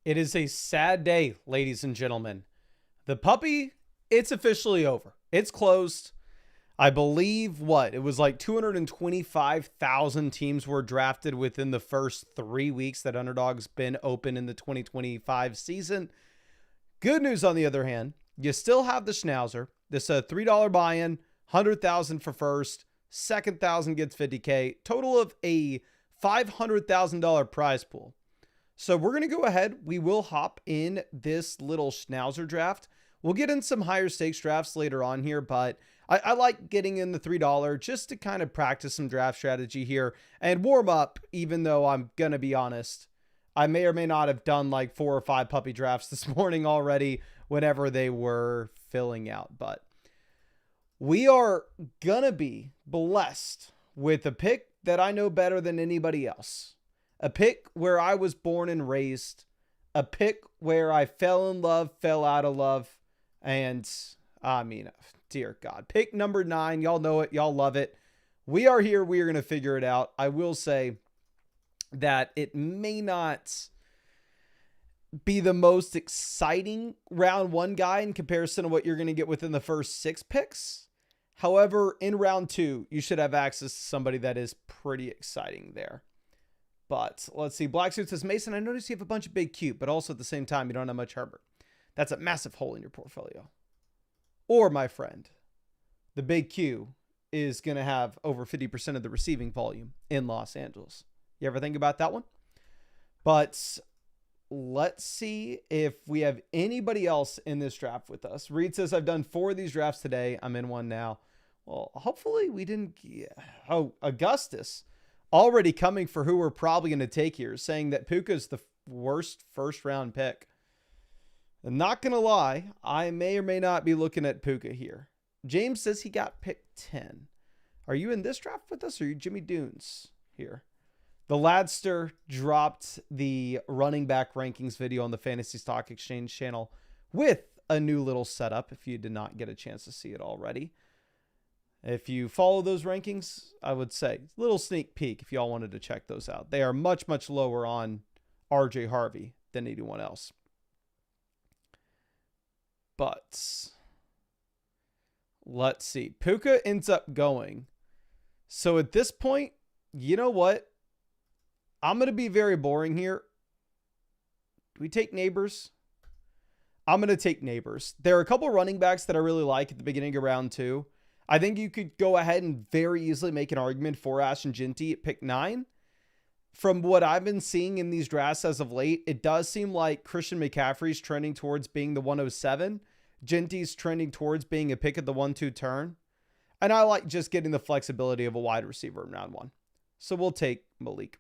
It is a sad day, ladies and gentlemen. The puppy, it's officially over. It's closed. I believe it was like 225,000 teams were drafted within the first 3 weeks that Underdog's been open in the 2025 season. Good news, on the other hand, you still have the Schnauzer. This $3 buy-in, 100,000 for first, second 1,000 gets 50K, total of a $500,000 prize pool. So we're going to go ahead. We will hop in this little Schnauzer draft. We'll get in some higher stakes drafts later on here, but I like getting in the $3 just to kind of practice some draft strategy here and warm up, even though I'm going to be honest, I may or may not have done like 4 or 5 puppy drafts this morning already whenever they were filling out. But we are going to be blessed with a pick that I know better than anybody else. A pick where I was born and raised. A pick where I fell in love, fell out of love. And I mean, dear God. Pick number 9. Y'all know it. Y'all love it. We are here. We are going to figure it out. I will say that it may not be the most exciting round 1 guy in comparison to what you're going to get within the first 6 picks. However, in round 2, you should have access to somebody that is pretty exciting there. But let's see. Black Suit says, Mason, I noticed you have a bunch of big cute, but also at the same time, you don't have much Herbert. That's a massive hole in your portfolio. Or, my friend, the big Q is going to have over 50% of the receiving volume in Los Angeles. You ever think about that one? But let's see if we have anybody else in this draft with us. Reed says, I've done 4 of these drafts today. I'm in one now. Well, hopefully we didn't. Oh, Augustus already coming for who we're probably going to take here, saying that Puka's the worst first round pick. I'm not going to lie. I may or may not be looking at Puka here. James says he got picked 10. Are you in this draft with us, or are you Jimmy Dunes here? The Ladster dropped the running back rankings video on the Fantasy Stock Exchange channel with a new little setup, if you did not get a chance to see it already. If you follow those rankings, I would say a little sneak peek if y'all wanted to check those out. They are much, much lower on RJ Harvey than anyone else. But let's see. Puka ends up going. So at this point, you know what? I'm going to be very boring here. Do we take Neighbors? I'm going to take Neighbors. There are a couple running backs that I really like at the beginning of round 2. I think you could go ahead and very easily make an argument for Ashton Jeanty at pick 9. From what I've been seeing in these drafts as of late, it does seem like Christian McCaffrey's trending towards being the 107. Jeanty's trending towards being a pick at the 1-2 turn. And I like just getting the flexibility of a wide receiver in round 1. So we'll take Malik.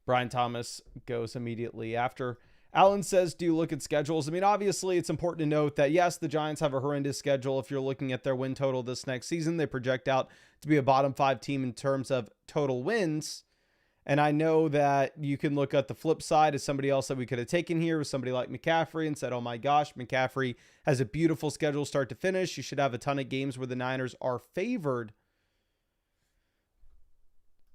Brian Thomas goes immediately after. Alan says, do you look at schedules? I mean, obviously, it's important to note that, yes, the Giants have a horrendous schedule. If you're looking at their win total this next season, they project out to be a bottom 5 team in terms of total wins. And I know that you can look at the flip side as somebody else that we could have taken here with somebody like McCaffrey and said, oh my gosh, McCaffrey has a beautiful schedule start to finish. You should have a ton of games where the Niners are favored.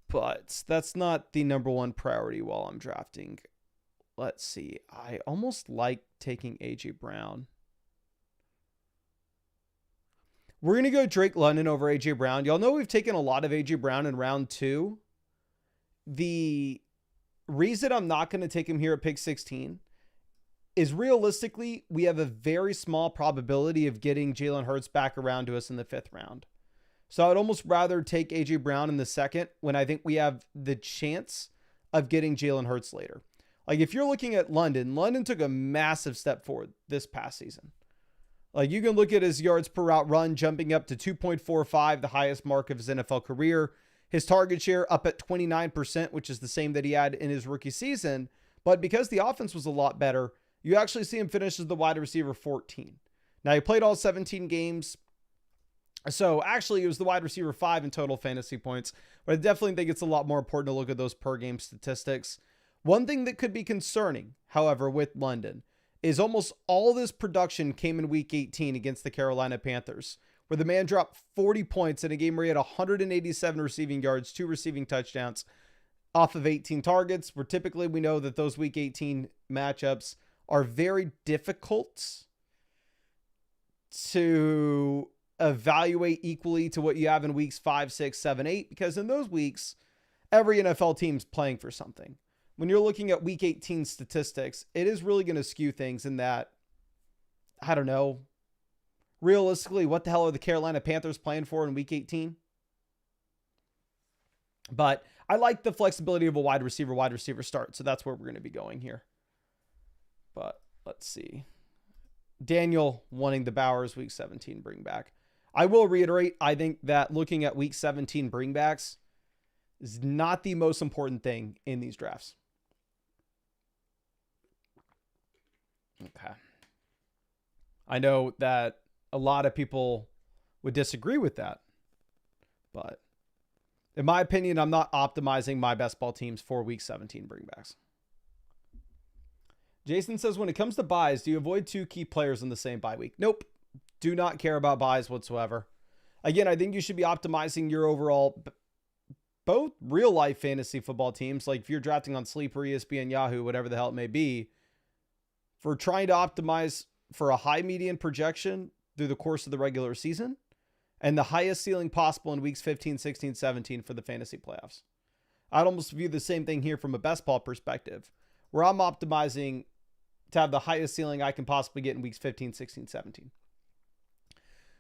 But that's not the number 1 priority while I'm drafting. Let's see. I almost like taking A.J. Brown. We're going to go Drake London over A.J. Brown. Y'all know we've taken a lot of A.J. Brown in round 2. The reason I'm not going to take him here at pick 16 is realistically, we have a very small probability of getting Jalen Hurts back around to us in the 5th round. So I'd almost rather take A.J. Brown in the 2nd when I think we have the chance of getting Jalen Hurts later. Like, if you're looking at London took a massive step forward this past season. Like, you can look at his yards per route run jumping up to 2.45, the highest mark of his NFL career. His target share up at 29%, which is the same that he had in his rookie season. But because the offense was a lot better, you actually see him finish as the wide receiver 14. Now, he played all 17 games. So actually, he was the wide receiver 5 in total fantasy points. But I definitely think it's a lot more important to look at those per game statistics. One thing that could be concerning, however, with London is almost all this production came in week 18 against the Carolina Panthers, where the man dropped 40 points in a game where he had 187 receiving yards, 2 receiving touchdowns. off of 18 targets, where typically we know that those week 18 matchups are very difficult to evaluate equally to what you have in weeks 5, 6, 7, 8, because in those weeks, every NFL team's playing for something. When you're looking at week 18 statistics, it is really going to skew things in that, I don't know, realistically, what the hell are the Carolina Panthers playing for in week 18? But I like the flexibility of a wide receiver start. So that's where we're going to be going here. But let's see. Daniel wanting the Bowers week 17 bring back. I will reiterate, I think that looking at week 17 bringbacks is not the most important thing in these drafts. Okay. I know that a lot of people would disagree with that, but in my opinion, I'm not optimizing my best ball teams for week 17 bringbacks. Jason says, when it comes to buys, do you avoid two key players in the same bye week? Nope. Do not care about buys whatsoever. Again, I think you should be optimizing your overall, both real life fantasy football teams. Like if you're drafting on Sleeper, ESPN, Yahoo, whatever the hell it may be, for trying to optimize for a high median projection through the course of the regular season and the highest ceiling possible in weeks 15, 16, 17 for the fantasy playoffs. I'd almost view the same thing here from a best ball perspective, where I'm optimizing to have the highest ceiling I can possibly get in weeks 15, 16, 17.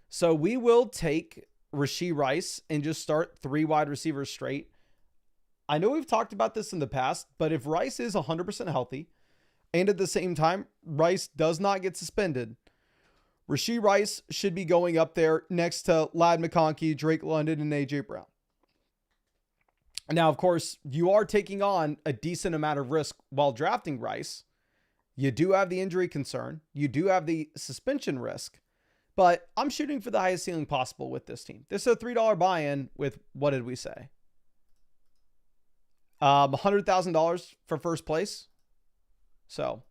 So we will take Rashee Rice and just start 3 wide receivers straight. I know we've talked about this in the past, but if Rice is 100% healthy, and at the same time, Rice does not get suspended, Rashee Rice should be going up there next to Ladd McConkey, Drake London, and A.J. Brown. Now, of course, you are taking on a decent amount of risk while drafting Rice. You do have the injury concern. You do have the suspension risk. But I'm shooting for the highest ceiling possible with this team. This is a $3 buy-in with, what did we say? $100,000 for first place. So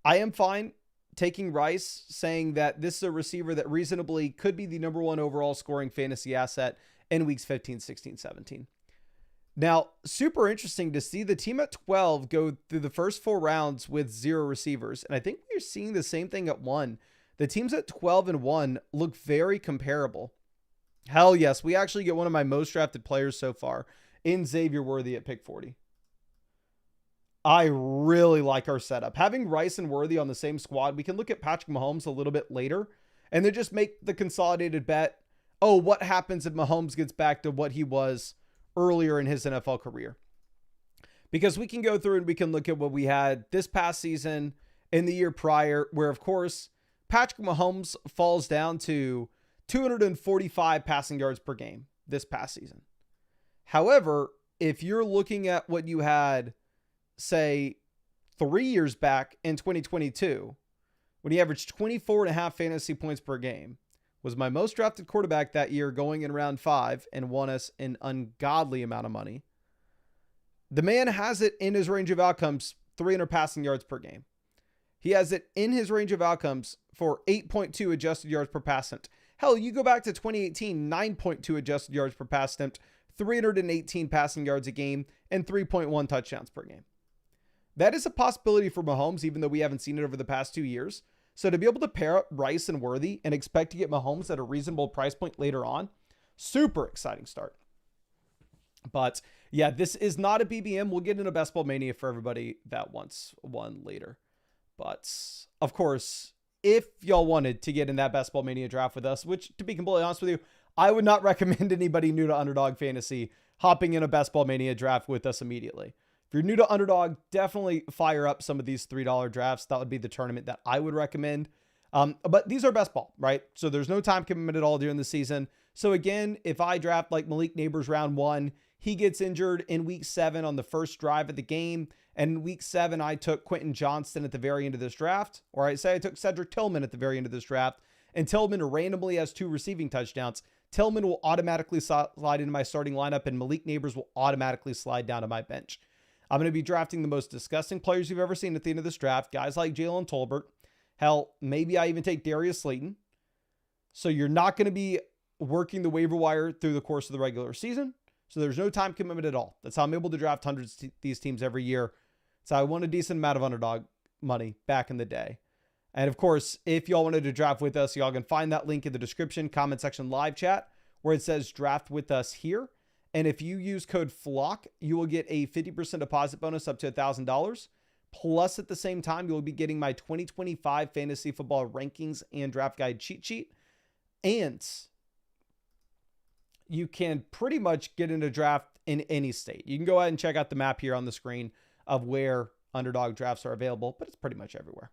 I am fine taking Rice, saying that this is a receiver that reasonably could be the number 1 overall scoring fantasy asset in weeks 15, 16, 17. Now, super interesting to see the team at 12 go through the first 4 rounds with 0 receivers. And I think we're seeing the same thing at 1. The teams at 12 and 1 look very comparable. Hell yes, we actually get one of my most drafted players so far in Xavier Worthy at pick 40. I really like our setup. Having Rice and Worthy on the same squad, we can look at Patrick Mahomes a little bit later and then just make the consolidated bet. Oh, what happens if Mahomes gets back to what he was earlier in his NFL career? Because we can go through and we can look at what we had this past season and the year prior, where of course, Patrick Mahomes falls down to 245 passing yards per game this past season. However, if you're looking at what you had, say, 3 years back in 2022, when he averaged 24.5 fantasy points per game, was my most drafted quarterback that year going in round 5 and won us an ungodly amount of money. The man has it in his range of outcomes, 300 passing yards per game. He has it in his range of outcomes for 8.2 adjusted yards per pass attempt. Hell, you go back to 2018, 9.2 adjusted yards per pass attempt, 318 passing yards a game, and 3.1 touchdowns per game. That is a possibility for Mahomes, even though we haven't seen it over the past 2 years. So to be able to pair up Rice and Worthy and expect to get Mahomes at a reasonable price point later on, super exciting start. But yeah, this is not a BBM. We'll get into Best Ball Mania for everybody that wants one later. But of course, if y'all wanted to get in that Best Ball Mania draft with us, which to be completely honest with you, I would not recommend anybody new to Underdog Fantasy hopping in a Best Ball Mania draft with us immediately. If you're new to Underdog, definitely fire up some of these $3 drafts. That would be the tournament that I would recommend. But these are best ball, right? So there's no time commitment at all during the season. So again, if I draft like Malik Neighbors round 1, he gets injured in week 7 on the first drive of the game. And in week 7, I took Quentin Johnston at the very end of this draft. Or I say I took Cedric Tillman at the very end of this draft. And Tillman randomly has 2 receiving touchdowns. Tillman will automatically slide into my starting lineup, and Malik Neighbors will automatically slide down to my bench. I'm going to be drafting the most disgusting players you've ever seen at the end of this draft. Guys like Jalen Tolbert. Hell, maybe I even take Darius Slayton. So you're not going to be working the waiver wire through the course of the regular season. So there's no time commitment at all. That's how I'm able to draft hundreds of these teams every year. So I won a decent amount of underdog money back in the day. And of course, if y'all wanted to draft with us, y'all can find that link in the description, comment section, live chat, where it says draft with us here. And if you use code FLOCK, you will get a 50% deposit bonus up to $1,000. Plus, at the same time, you will be getting my 2025 fantasy football rankings and draft guide cheat sheet. And you can pretty much get into draft in any state. You can go ahead and check out the map here on the screen of where underdog drafts are available, but it's pretty much everywhere.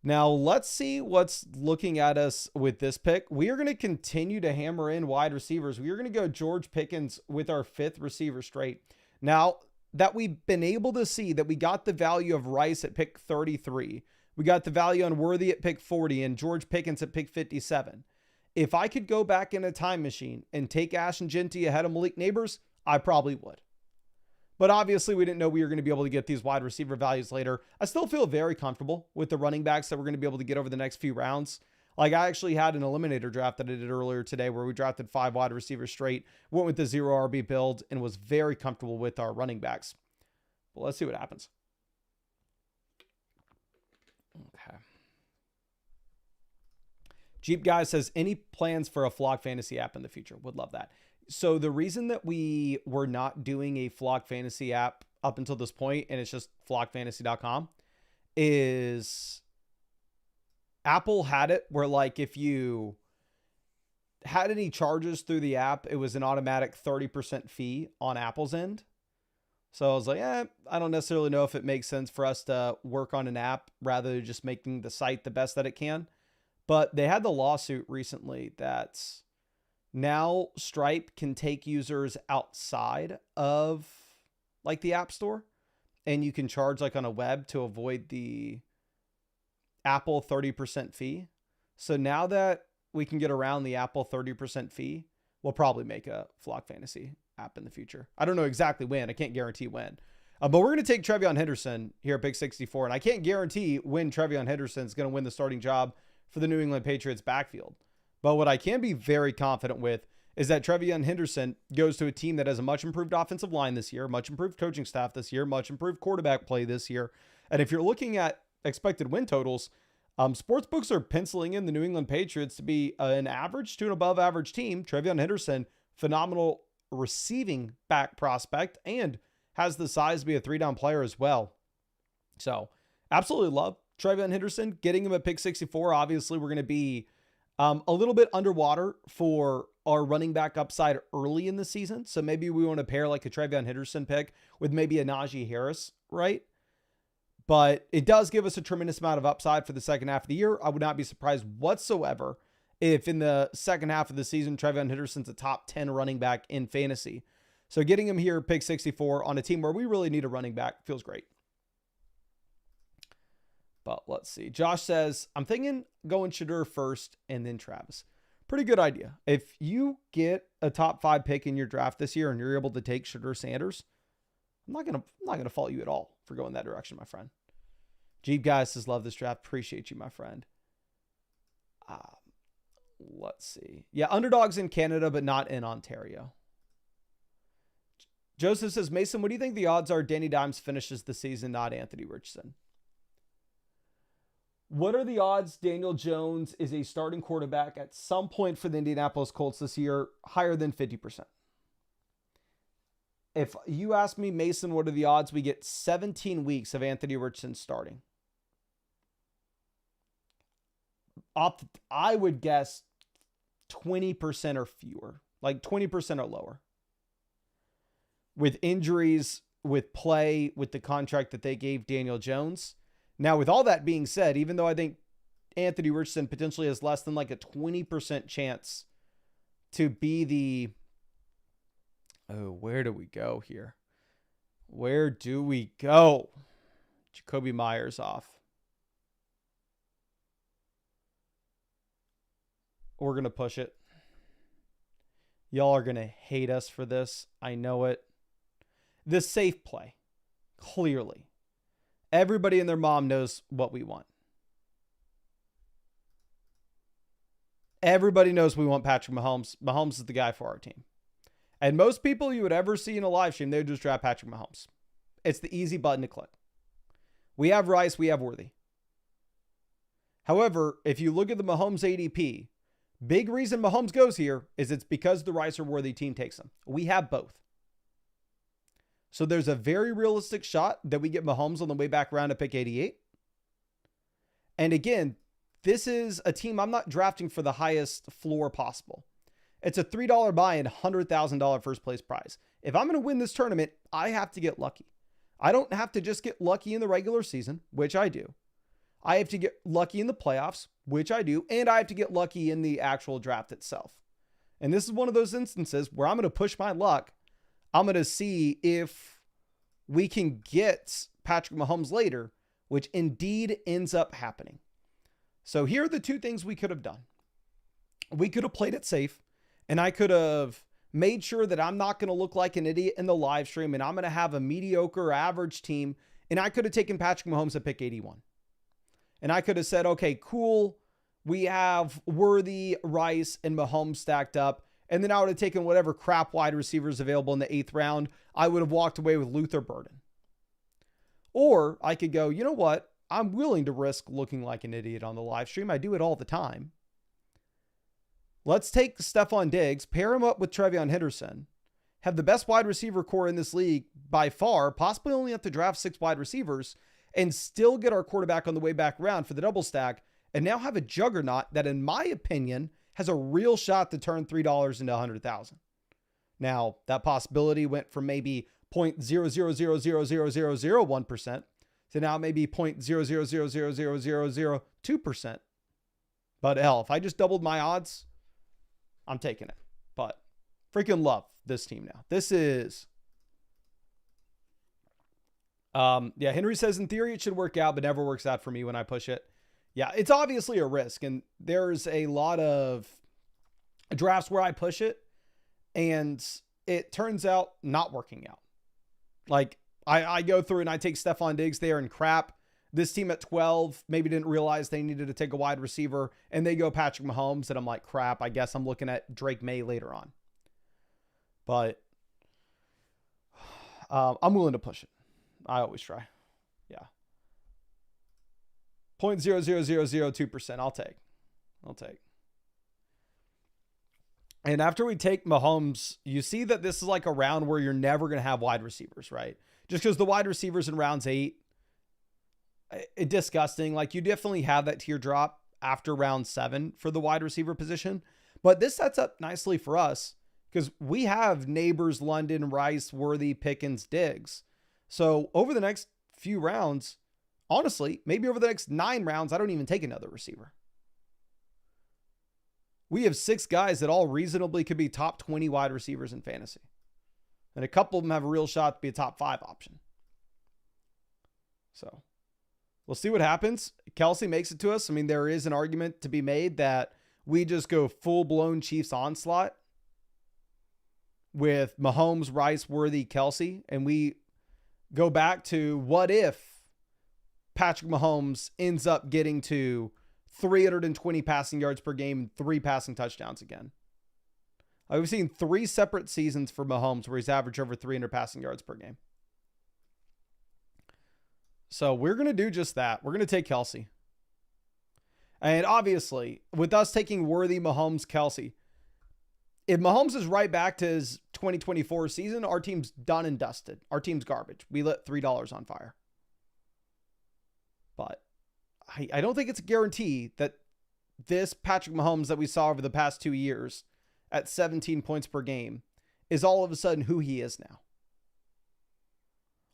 Now, let's see what's looking at us with this pick. We are going to continue to hammer in wide receivers. We are going to go George Pickens with our 5th receiver straight. Now, that we've been able to see that we got the value of Rice at pick 33. We got the value on Worthy at pick 40 and George Pickens at pick 57. If I could go back in a time machine and take Ashton Jeanty ahead of Malik Neighbors, I probably would. But obviously, we didn't know we were going to be able to get these wide receiver values later. I still feel very comfortable with the running backs that we're going to be able to get over the next few rounds. Like, I actually had an eliminator draft that I did earlier today where we drafted 5 wide receivers straight, went with the 0 RB build, and was very comfortable with our running backs. But let's see what happens. Okay. Jeep Guy says, any plans for a Flock Fantasy app in the future? Would love that. So the reason that we were not doing a Flock Fantasy app up until this point, and it's just flockfantasy.com, is Apple had it where, like, if you had any charges through the app, it was an automatic 30% fee on Apple's end. So I was like, I don't necessarily know if it makes sense for us to work on an app rather than just making the site the best that it can. But they had the lawsuit recently that now Stripe can take users outside of, like, the App Store, and you can charge, like, on a web to avoid the Apple 30% fee. So now that we can get around the Apple 30% fee, we'll probably make a Flock Fantasy app in the future. I don't know exactly when. I can't guarantee when. But we're going to take Trevion Henderson here at pick 64, and I can't guarantee when Trevion Henderson is going to win the starting job for the New England Patriots backfield. But what I can be very confident with is that Trevion Henderson goes to a team that has a much improved offensive line this year, much improved coaching staff this year, much improved quarterback play this year. And if you're looking at expected win totals, sportsbooks are penciling in the New England Patriots to be an average to an above average team. Trevion Henderson, phenomenal receiving back prospect, and has the size to be a 3-down player as well. So absolutely love Trevion Henderson. Getting him at pick 64, obviously we're going to be a little bit underwater for our running back upside early in the season. So maybe we want to pair like a Trevion Henderson pick with maybe a Najee Harris, right? But it does give us a tremendous amount of upside for the second half of the year. I would not be surprised whatsoever if in the second half of the season, Trevion Henderson's a top 10 running back in fantasy. So getting him here, pick 64, on a team where we really need a running back feels great. But let's see. Josh says, I'm thinking going Shedeur first and then Travis. Pretty good idea. If you get a top 5 pick in your draft this year and you're able to take Shedeur Sanders, I'm not gonna fault you at all for going that direction, my friend. Jeep Guy says, love this draft. Appreciate you, my friend. Let's see. Yeah, underdogs in Canada, but not in Ontario. Joseph says, Mason, what do you think the odds are Danny Dimes finishes the season, not Anthony Richardson? What are the odds Daniel Jones is a starting quarterback at some point for the Indianapolis Colts this year? Higher than 50%. If you ask me, Mason, what are the odds we get 17 weeks of Anthony Richardson starting? I would guess 20% or fewer, like 20% or lower. With injuries, with play, with the contract that they gave Daniel Jones. Now, with all that being said, even though I think Anthony Richardson potentially has less than like a 20% chance to be the... Oh, where do we go here? Where do we go? Jacoby Myers off. We're going to push it. Y'all are going to hate us for this. I know it. The safe play. Clearly. Everybody and their mom knows what we want. Everybody knows we want Patrick Mahomes. Mahomes is the guy for our team. And most people you would ever see in a live stream, they would just draft Patrick Mahomes. It's the easy button to click. We have Rice, we have Worthy. However, if you look at the Mahomes ADP, big reason Mahomes goes here is it's because the Rice or Worthy team takes him. We have both. So there's a very realistic shot that we get Mahomes on the way back around to pick 88. And again, this is a team I'm not drafting for the highest floor possible. It's a $3 buy and $100,000 first place prize. If I'm going to win this tournament, I have to get lucky. I don't have to just get lucky in the regular season, which I do. I have to get lucky in the playoffs, which I do. And I have to get lucky in the actual draft itself. And this is one of those instances where I'm going to push my luck. I'm going to see if we can get Patrick Mahomes later, which indeed ends up happening. So here are the two things we could have done. We could have played it safe, and I could have made sure that I'm not going to look like an idiot in the live stream, and I'm going to have a mediocre average team, and I could have taken Patrick Mahomes at pick 81. And I could have said, okay, cool. We have Worthy, Rice, and Mahomes stacked up. And then I would have taken whatever crap wide receivers available in the 8th round. I would have walked away with Luther Burden. Or I could go, you know what? I'm willing to risk looking like an idiot on the live stream. I do it all the time. Let's take Stephon Diggs, pair him up with Trevion Henderson, have the best wide receiver core in this league by far, possibly only have to draft 6 wide receivers, and still get our quarterback on the way back around for the double stack, and now have a juggernaut that, in my opinion, has a real shot to turn $3 into 100,000. Now, that possibility went from maybe 0.0000001% to now maybe 0.0000002%. But hell, if I just doubled my odds, I'm taking it. But freaking love this team now. This is... Henry says, in theory, it should work out, but never works out for me when I push it. Yeah, it's obviously a risk, and there's a lot of drafts where I push it, and it turns out not working out. Like, I go through and I take Stephon Diggs there and crap. This team at 12 maybe didn't realize they needed to take a wide receiver, and they go Patrick Mahomes, and I'm like, crap, I guess I'm looking at Drake May later on. But I'm willing to push it. I always try. Yeah. 0.00002% I'll take. And after we take Mahomes, you see that this is like a round where you're never going to have wide receivers, right? Just because the wide receivers in rounds 8, it's disgusting. Like, you definitely have that teardrop after round 7 for the wide receiver position. But this sets up nicely for us because we have Neighbors, London, Rice, Worthy, Pickens, Diggs. So over the next few rounds, honestly, maybe over the next 9 rounds, I don't even take another receiver. We have 6 guys that all reasonably could be top 20 wide receivers in fantasy. And a couple of them have a real shot to be a top 5 option. So we'll see what happens. Kelsey makes it to us. I mean, there is an argument to be made that we just go full-blown Chiefs onslaught with Mahomes, Rice, Worthy, Kelsey, and we go back to what if Patrick Mahomes ends up getting to 320 passing yards per game and 3 passing touchdowns again. We've seen 3 separate seasons for Mahomes where he's averaged over 300 passing yards per game. So we're going to do just that. We're going to take Kelsey. And obviously, with us taking Worthy, Mahomes, Kelsey, if Mahomes is right back to his 2024 season, our team's done and dusted. Our team's garbage. We lit $3 on fire. But I don't think it's a guarantee that this Patrick Mahomes that we saw over the past 2 years at 17 points per game is all of a sudden who he is now.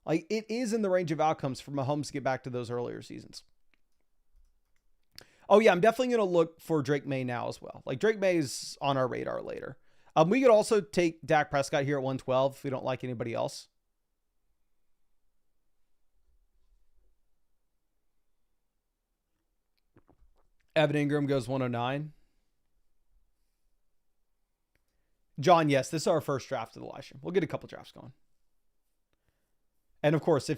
Like, it is in the range of outcomes for Mahomes to get back to those earlier seasons. Oh yeah, I'm definitely going to look for Drake May now as well. Like, Drake May is on our radar later. We could also take Dak Prescott here at 112 if we don't like anybody else. Evan Ingram goes 109. John, yes, this is our first draft of the live stream. We'll get a couple drafts going. And of course,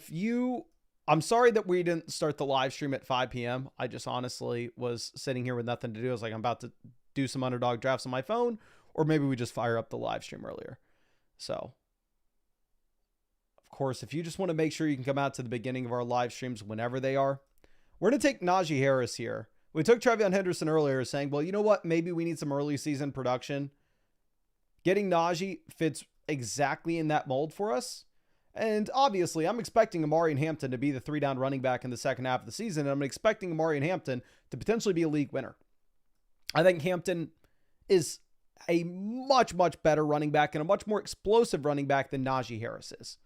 I'm sorry that we didn't start the live stream at 5 p.m. I just honestly was sitting here with nothing to do. I was like, I'm about to do some underdog drafts on my phone, or maybe we just fire up the live stream earlier. So, of course, if you just want to make sure you can come out to the beginning of our live streams whenever they are, we're going to take Najee Harris here. We took Travion Henderson earlier saying, well, you know what? Maybe we need some early season production. Getting Najee fits exactly in that mold for us. And obviously, I'm expecting Amari and Hampton to be the 3-down running back in the second half of the season. And I'm expecting Amari and Hampton to potentially be a league winner. I think Hampton is a much, much better running back and a much more explosive running back than Najee Harris is.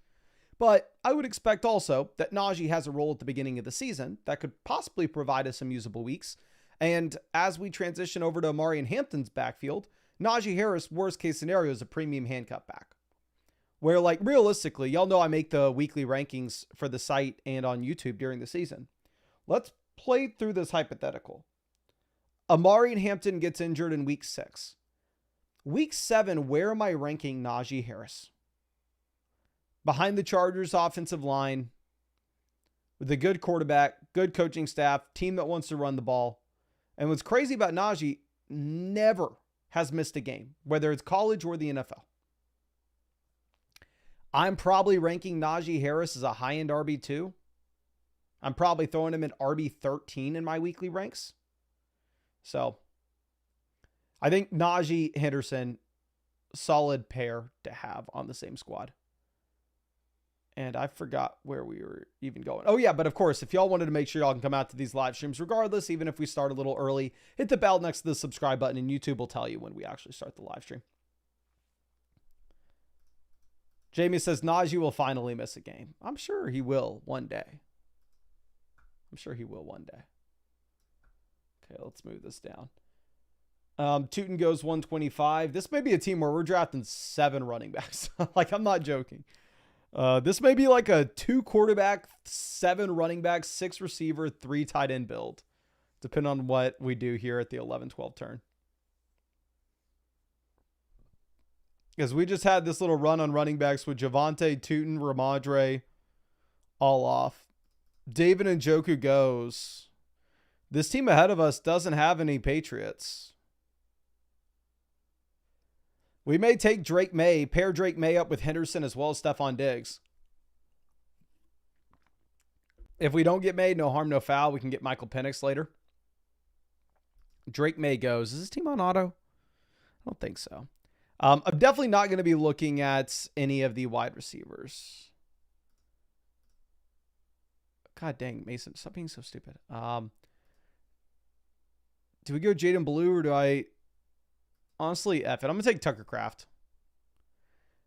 But I would expect also that Najee has a role at the beginning of the season that could possibly provide us some usable weeks. And as we transition over to Amari and Hampton's backfield, Najee Harris, worst case scenario, is a premium handcuff back. Where, like, realistically, y'all know I make the weekly rankings for the site and on YouTube during the season. Let's play through this hypothetical. Amari and Hampton gets injured in week 6. Week 7, where am I ranking Najee Harris? Behind the Chargers offensive line, with a good quarterback, good coaching staff, team that wants to run the ball. And what's crazy about Najee, never has missed a game, whether it's college or the NFL. I'm probably ranking Najee Harris as a high-end RB2. I'm probably throwing him in RB13 in my weekly ranks. So, I think Najee Henderson, solid pair to have on the same squad. And I forgot where we were even going. Oh, yeah, but of course, if y'all wanted to make sure y'all can come out to these live streams regardless, even if we start a little early, hit the bell next to the subscribe button, and YouTube will tell you when we actually start the live stream. Jamie says Najee will finally miss a game. I'm sure he will one day. I'm sure he will one day. Okay, let's move this down. Tootin goes 125. This may be a team where we're drafting 7 running backs. Like, I'm not joking. This may be like a 2 quarterback, 7 running back, 6 receiver, 3 tight end build, depending on what we do here at the 11-12 turn. Because we just had this little run on running backs with Javonte, Tootin, Ramadre, all off. David Njoku goes. This team ahead of us doesn't have any Patriots. We may take Drake May, pair Drake May up with Henderson as well as Stephon Diggs. If we don't get May, no harm, no foul. We can get Michael Penix later. Drake May goes. Is this team on auto? I don't think so. I'm definitely not going to be looking at any of the wide receivers. God dang, Mason, stop being so stupid. Do we go Jaden Blue or do I... Honestly, F it. I'm going to take Tucker Kraft.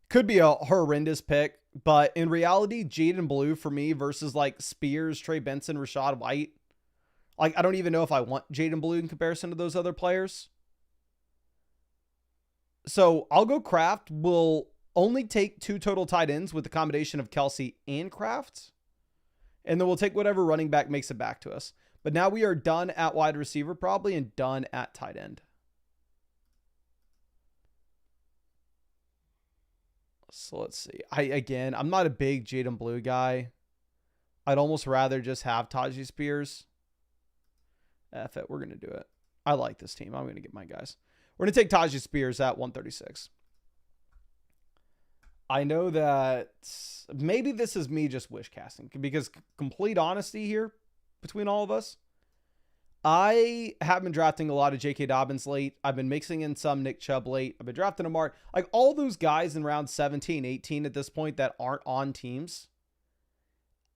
Could be a horrendous pick, but in reality, Jaden Blue for me versus like Spears, Trey Benson, Rashad White. Like, I don't even know if I want Jaden Blue in comparison to those other players. So I'll go Kraft. We'll only take 2 total tight ends with the combination of Kelsey and Kraft. And then we'll take whatever running back makes it back to us. But now we are done at wide receiver probably and done at tight end. So let's see. I'm not a big Jaden Blue guy. I'd almost rather just have Tajee Spears. F it. We're going to do it. I like this team. I'm going to get my guys. We're going to take Tajee Spears at 136. I know that maybe this is me just wish casting because complete honesty here between all of us, I have been drafting a lot of J.K. Dobbins late. I've been mixing in some Nick Chubb late. I've been drafting Amari. Like all those guys in round 17, 18 at this point that aren't on teams.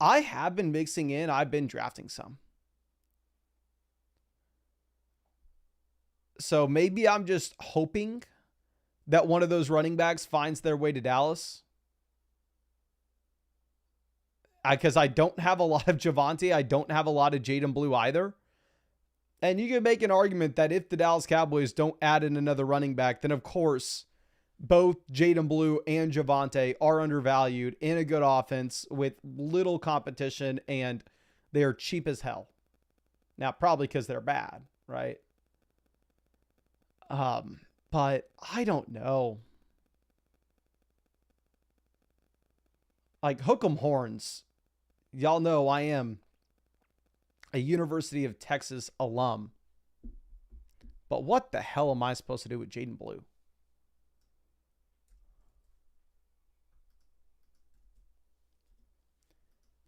I have been mixing in. I've been drafting some. So maybe I'm just hoping that one of those running backs finds their way to Dallas. Because I don't have a lot of Javonte. I don't have a lot of Jaden Blue either. And you can make an argument that if the Dallas Cowboys don't add in another running back, then of course, both Jaden Blue and Javonte are undervalued in a good offense with little competition, and they are cheap as hell. Now, probably because they're bad, right? But I don't know. Like, hook 'em horns. Y'all know I am a University of Texas alum. But what the hell am I supposed to do with Jaden Blue?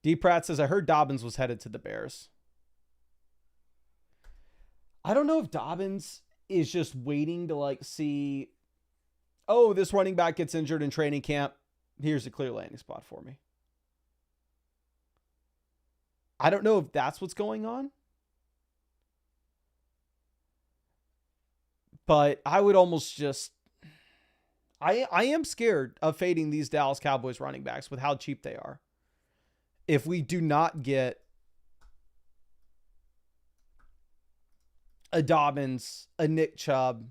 D. Pratt says, I heard Dobbins was headed to the Bears. I don't know if Dobbins is just waiting to like see, oh, this running back gets injured in training camp. Here's a clear landing spot for me. I don't know if that's what's going on. But I would almost just, I am scared of fading these Dallas Cowboys running backs with how cheap they are. If we do not get a Dobbins, a Nick Chubb,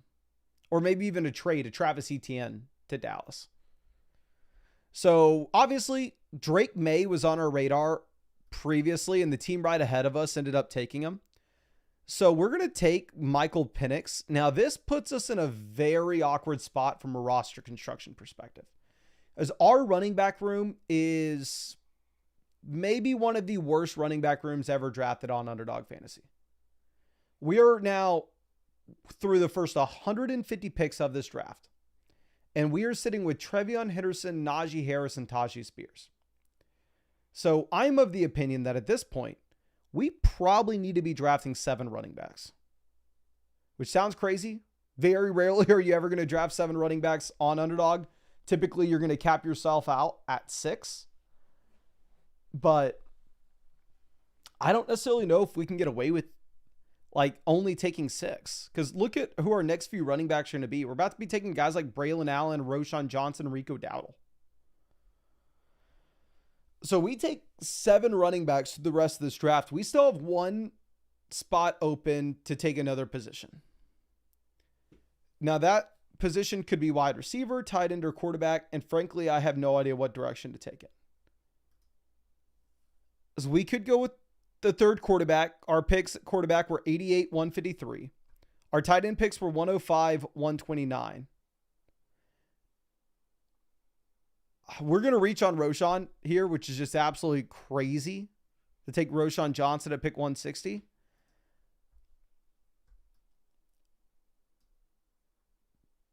or maybe even a trade, a Travis Etienne to Dallas. So obviously Drake May was on our radar previously, and the team right ahead of us ended up taking him. So we're going to take Michael Penix. Now this puts us in a very awkward spot from a roster construction perspective, as our running back room is maybe one of the worst running back rooms ever drafted on Underdog Fantasy. We are now through the first 150 picks of this draft, and we are sitting with Trevion Henderson, Najee Harris, and Tajee Spears. So I'm of the opinion that at this point, we probably need to be drafting 7 running backs, which sounds crazy. Very rarely are you ever going to draft 7 running backs on Underdog. Typically, you're going to cap yourself out at 6. But I don't necessarily know if we can get away with like only taking 6. Because look at who our next few running backs are going to be. We're about to be taking guys like Braylon Allen, Roshan Johnson, Rico Dowdle. So we take 7 running backs to the rest of this draft. We still have 1 spot open to take another position. Now that position could be wide receiver, tight end, or quarterback. And frankly, I have no idea what direction to take it. So we could go with the third quarterback. Our picks at quarterback were 88, 153. Our tight end picks were 105, 129. We're going to reach on Roshan here, which is just absolutely crazy to take Roshan Johnson at pick 160.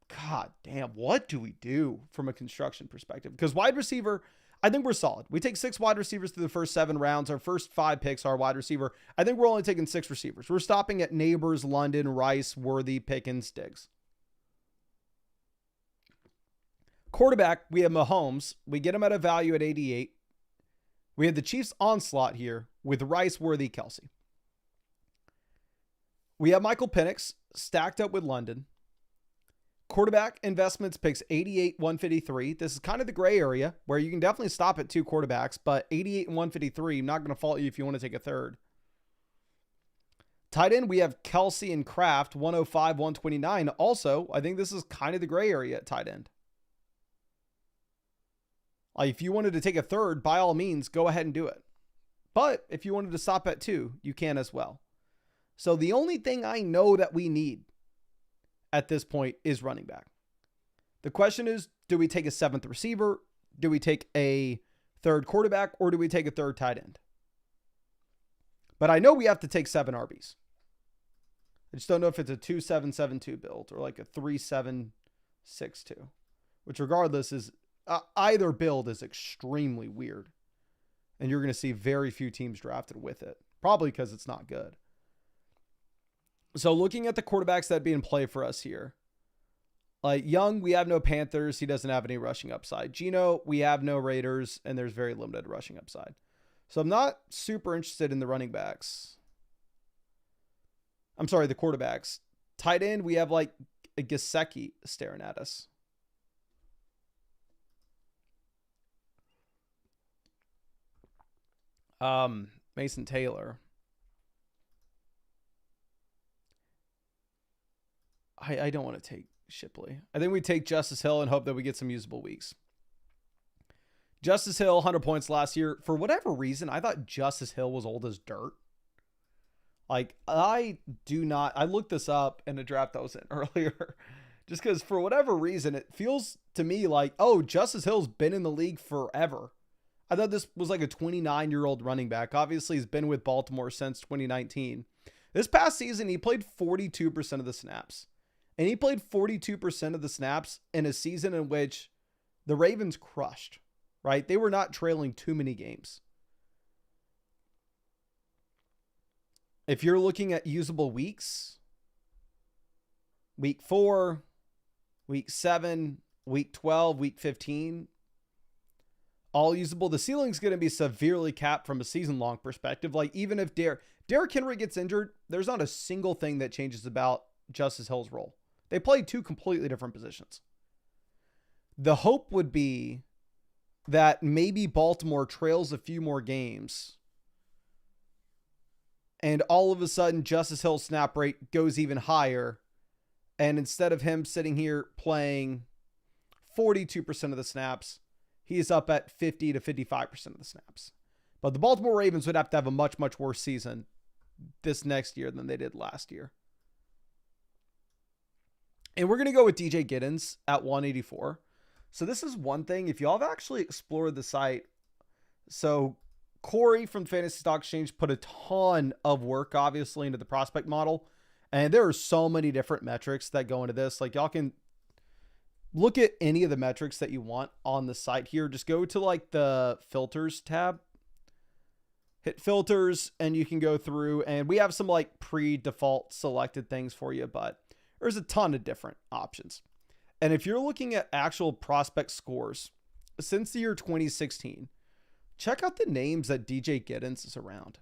God damn, what do we do from a construction perspective? Because wide receiver, I think we're solid. We take 6 wide receivers through the first 7 rounds. Our first 5 picks are wide receiver. I think we're only taking 6 receivers. We're stopping at Neighbors, London, Rice, Worthy, Pickens, Diggs. Quarterback, we have Mahomes. We get him at a value at 88. We have the Chiefs onslaught here with Rice, Worthy, Kelsey. We have Michael Penix stacked up with London. Quarterback investments picks 88, 153. This is kind of the gray area where you can definitely stop at 2 quarterbacks, but 88 and 153, I'm not going to fault you if you want to take a third. Tight end, we have Kelsey and Kraft, 105, 129. Also, I think this is kind of the gray area at tight end. Like if you wanted to take a third, by all means, go ahead and do it. But if you wanted to stop at 2, you can as well. So the only thing I know that we need at this point is running back. The question is, do we take a 7th receiver? Do we take a 3rd quarterback? Or do we take a 3rd tight end? But I know we have to take 7 RBs. I just don't know if it's a 2-7-7-2 build or like a 3-7-6-2, which regardless is either build is extremely weird. And you're going to see very few teams drafted with it, probably because it's not good. So looking at the quarterbacks that be in play for us here, like Young, we have no Panthers. He doesn't have any rushing upside. Geno, we have no Raiders, and there's very limited rushing upside. So I'm not super interested in the running backs. I'm sorry, the quarterbacks. Tight end, we have like a Gesicki staring at us. Mason Taylor. I don't want to take Shipley. I think we take Justice Hill and hope that we get some usable weeks. Justice Hill, 100 points last year. For whatever reason, I thought Justice Hill was old as dirt. Like, I looked this up in a draft I was in earlier. Just because for whatever reason, it feels to me like, oh, Justice Hill's been in the league forever. I thought this was like a 29-year-old running back. Obviously, he's been with Baltimore since 2019. This past season, he played 42% of the snaps. And he played 42% of the snaps in a season in which the Ravens crushed, right? They were not trailing too many games. If you're looking at usable weeks, week 4, week 7, week 12, week 15, all usable. The ceiling's going to be severely capped from a season-long perspective. Like, even if Derrick Henry gets injured, there's not a single thing that changes about Justice Hill's role. They play two completely different positions. The hope would be that maybe Baltimore trails a few more games, and all of a sudden Justice Hill's snap rate goes even higher. And instead of him sitting here playing 42% of the snaps, he's up at 50 to 55% of the snaps. But the Baltimore Ravens would have to have a much, much worse season this next year than they did last year. And we're going to go with DJ Giddens at 184. So this is one thing. If y'all have actually explored the site, so Corey from Fantasy Stock Exchange put a ton of work, obviously, into the prospect model. And there are so many different metrics that go into this. Like, y'all can look at any of the metrics that you want on the site here. Just go to like the filters tab, hit filters, and you can go through, and we have some like pre-default selected things for you, but there's a ton of different options. And if you're looking at actual prospect scores since the year 2016, check out the names that DJ Giddens is around.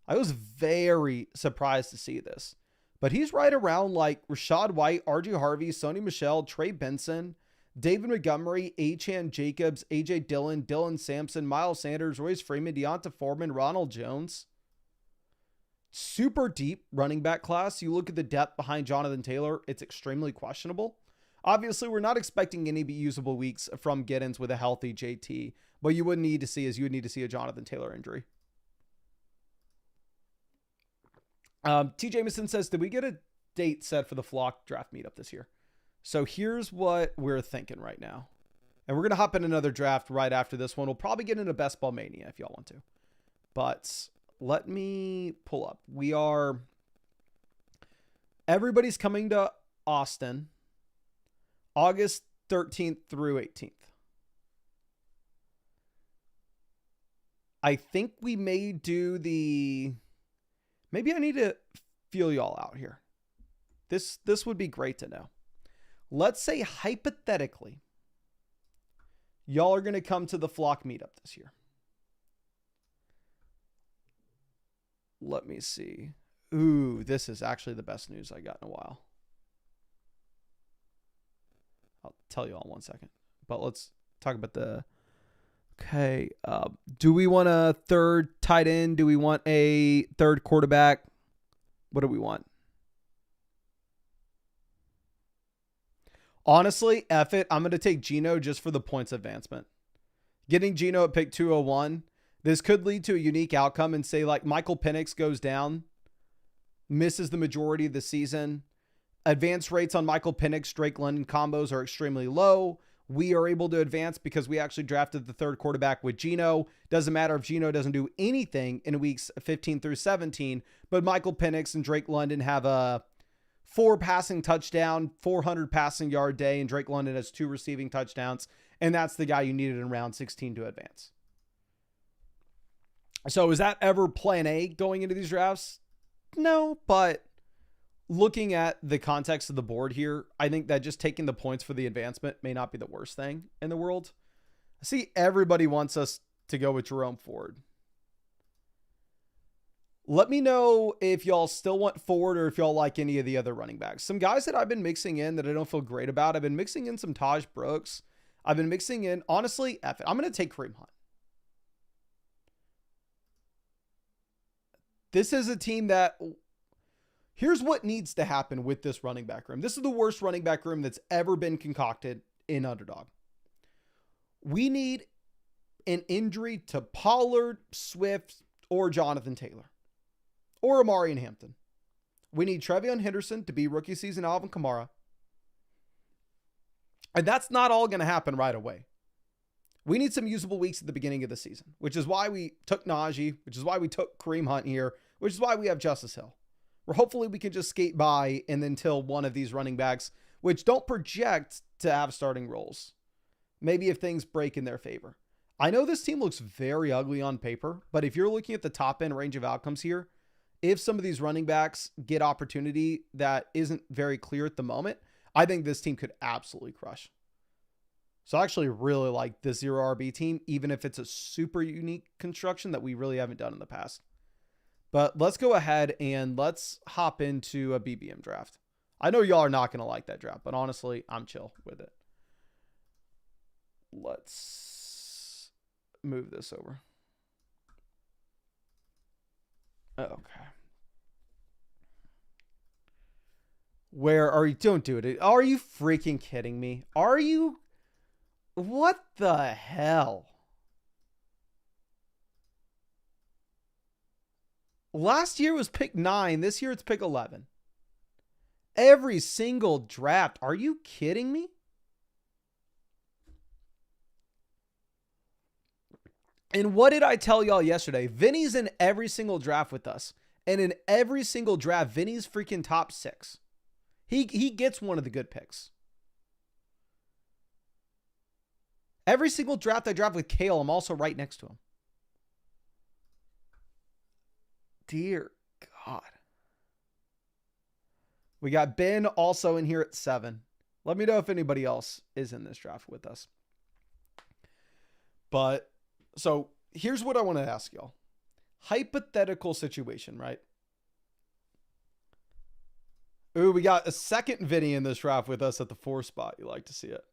I was very surprised to see this, but he's right around like Rashad White, RJ Harvey, Sony Michel, Trey Benson, David Montgomery, Achan Jacobs, AJ Dillon, Dylan Sampson, Miles Sanders, Royce Freeman, Deonta Foreman, Ronald Jones. Super deep running back class. You look at the depth behind Jonathan Taylor, it's extremely questionable. Obviously, we're not expecting any usable weeks from Giddens with a healthy JT. What you would need to see is you would need to see a Jonathan Taylor injury. T. Jameson says, did we get a date set for the Flock draft meetup this year? So here's what we're thinking right now. And we're going to hop in another draft right after this one. We'll probably get into Best Ball Mania if y'all want to. But let me pull up. Everybody's coming to Austin August 13th through 18th. I think we may do maybe I need to feel y'all out here. This would be great to know. Let's say hypothetically, y'all are going to come to the Flock meetup this year. Let me see. Ooh, this is actually the best news I got in a while. I'll tell you all in 1 second. But let's talk about okay. Do we want a third tight end? Do we want a third quarterback? What do we want? Honestly, F it. I'm going to take Geno just for the points advancement. Getting Geno at pick 201. This could lead to a unique outcome and say like Michael Penix goes down, misses the majority of the season. Advance rates on Michael Penix, Drake London combos are extremely low. We are able to advance because we actually drafted the third quarterback with Geno. Doesn't matter if Geno doesn't do anything in weeks 15 through 17, but Michael Penix and Drake London have a 4 passing touchdown, 400 passing yard day, and Drake London has 2 receiving touchdowns, and that's the guy you needed in round 16 to advance. So is that ever plan A going into these drafts? No, but looking at the context of the board here, I think that just taking the points for the advancement may not be the worst thing in the world. I see everybody wants us to go with Jerome Ford. Let me know if y'all still want Ford or if y'all like any of the other running backs. Some guys that I've been mixing in that I don't feel great about. I've been mixing in some Taj Brooks. I've been mixing in, honestly, F it. I'm going to take Kareem Hunt. This is a team that, here's what needs to happen with this running back room. This is the worst running back room that's ever been concocted in Underdog. We need an injury to Pollard, Swift, or Jonathan Taylor, or Amari and Hampton. We need Trevion Henderson to be rookie season Alvin Kamara. And that's not all going to happen right away. We need some usable weeks at the beginning of the season, which is why we took Najee, which is why we took Kareem Hunt here, which is why we have Justice Hill. Where hopefully we can just skate by and until one of these running backs, which don't project to have starting roles. Maybe if things break in their favor. I know this team looks very ugly on paper, but if you're looking at the top end range of outcomes here, if some of these running backs get opportunity that isn't very clear at the moment, I think this team could absolutely crush. So I actually really like this 0 RB team, even if it's a super unique construction that we really haven't done in the past. But let's go ahead and let's hop into a BBM draft. I know y'all are not going to like that draft, but honestly, I'm chill with it. Let's move this over. Okay. Where are you? Don't do it. Are you freaking kidding me? Are you? What the hell? Last year was pick 9. This year it's pick 11. Every single draft. Are you kidding me? And what did I tell y'all yesterday? Vinny's in every single draft with us. And in every single draft, Vinny's freaking top 6. He gets one of the good picks. Every single draft I draft with Kale, I'm also right next to him. Dear God. We got Ben also in here at 7. Let me know if anybody else is in this draft with us. But, so here's what I want to ask y'all. Hypothetical situation, right? Ooh, we got a second Vinny in this draft with us at the 4 spot. You like to see it.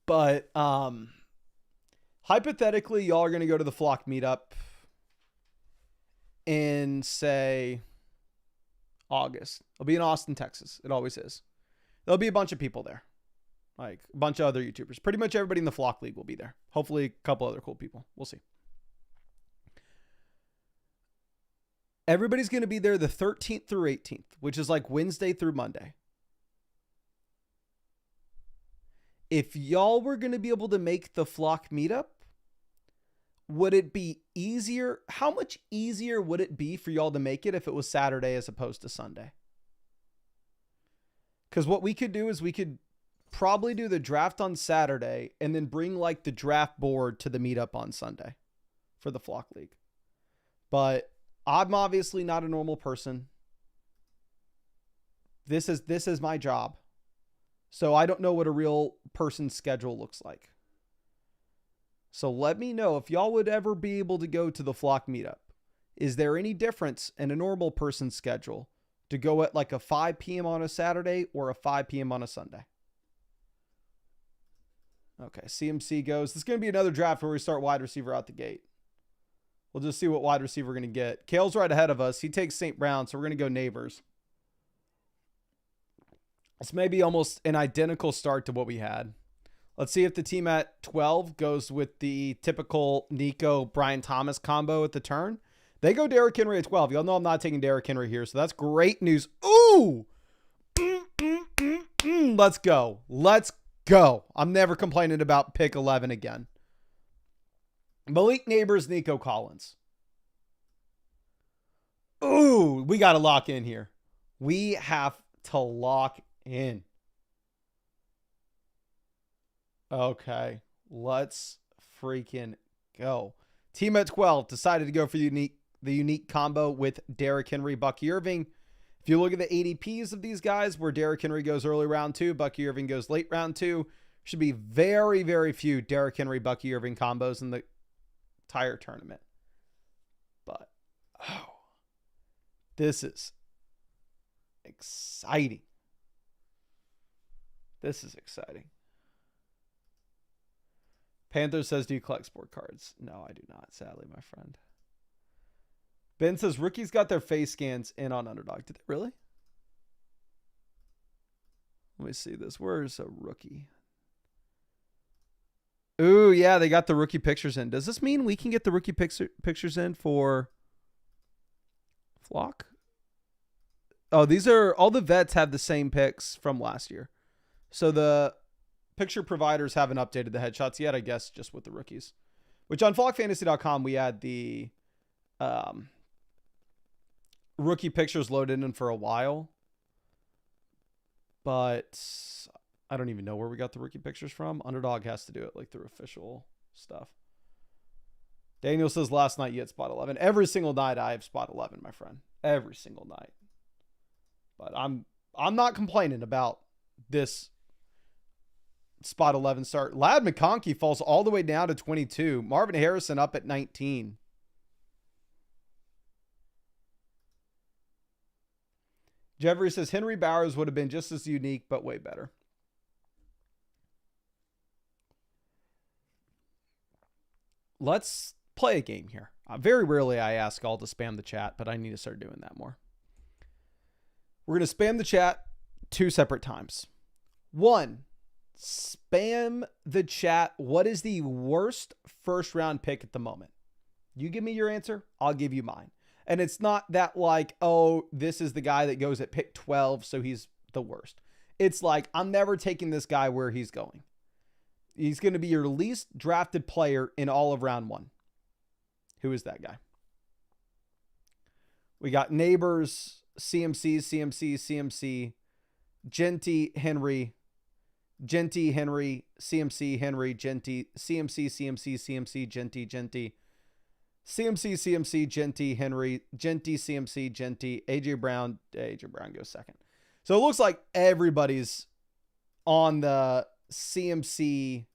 But hypothetically, y'all are going to go to the Flock meetup in, say, August. It'll be in Austin, Texas. It always is. There'll be a bunch of people there. Like a bunch of other YouTubers. Pretty much everybody in the Flock League will be there. Hopefully a couple other cool people. We'll see. Everybody's going to be there the 13th through 18th, which is like Wednesday through Monday. If y'all were going to be able to make the Flock meetup, would it be easier? How much easier would it be for y'all to make it if it was Saturday as opposed to Sunday? Because what we could do is we could probably do the draft on Saturday and then bring like the draft board to the meetup on Sunday for the Flock League. But I'm obviously not a normal person. This is my job. So I don't know what a real person's schedule looks like. So let me know if y'all would ever be able to go to the Flock meetup. Is there any difference in a normal person's schedule to go at like a 5 p.m. on a Saturday or a 5 p.m. on a Sunday? Okay, CMC goes. This is going to be another draft where we start wide receiver out the gate. We'll just see what wide receiver we're going to get. Kale's right ahead of us. He takes St. Brown, so we're going to go Neighbors. It's maybe almost an identical start to what we had. Let's see if the team at 12 goes with the typical Nico Brian Thomas combo at the turn. They go Derrick Henry at 12. Y'all know I'm not taking Derrick Henry here, so that's great news. Ooh! Let's go. Let's go. I'm never complaining about pick 11 again. Malik Neighbors, Nico Collins. Ooh, we got to lock in here. We have to lock in. Okay, let's freaking go. Team at 12 decided to go for the unique combo with Derrick Henry, Bucky Irving. If you look at the ADPs of these guys, where Derrick Henry goes early round 2, Bucky Irving goes late round 2, should be very, very few Derrick Henry, Bucky Irving combos in the entire tournament. But, oh, this is exciting. This is exciting. Panther says, do you collect sport cards? No, I do not, sadly, my friend. Ben says, rookies got their face scans in on Underdog. Did they really? Let me see this. Where's a rookie? Ooh, yeah, they got the rookie pictures in. Does this mean we can get the rookie pictures in for Flock? Oh, these are all the vets have the same pics from last year. So the picture providers haven't updated the headshots yet, I guess, just with the rookies. Which on flockfantasy.com, we had the rookie pictures loaded in for a while. But I don't even know where we got the rookie pictures from. Underdog has to do it like through official stuff. Daniel says last night you had spot 11. Every single night I have spot 11, my friend. Every single night. But I'm not complaining about this spot 11 start. Ladd McConkey falls all the way down to 22. Marvin Harrison up at 19. Jeffrey says Henry Bowers would have been just as unique, but way better. Let's play a game here. Very rarely I ask all to spam the chat, but I need to start doing that more. We're going to spam the chat 2 separate times. 1, spam the chat. What is the worst first round pick at the moment? You give me your answer, I'll give you mine. And it's not that like, oh, this is the guy that goes at pick 12, so he's the worst. It's like, I'm never taking this guy where he's going. He's going to be your least drafted player in all of round 1. Who is that guy? We got Neighbors, CMC, Genty, Henry, CMC, Henry, Genty, CMC, Genty, Genty, Henry, Genty, CMC, Genty, AJ Brown goes second. So it looks like everybody's on the CMC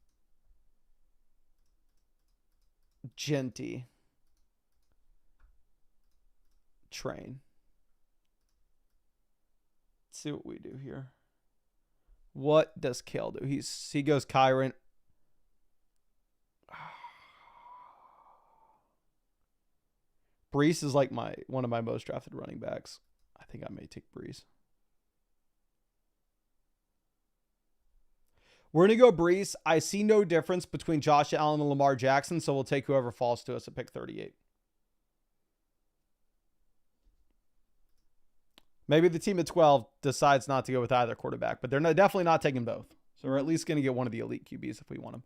Genty train. Let's see what we do here. What does Kale do? He goes Kyron. Brees is like one of my most drafted running backs. I think I may take Brees. We're going to go Brees. I see no difference between Josh Allen and Lamar Jackson, so we'll take whoever falls to us at pick 38. Maybe the team at 12 decides not to go with either quarterback, but they're definitely not taking both. So we're at least going to get one of the elite QBs if we want them.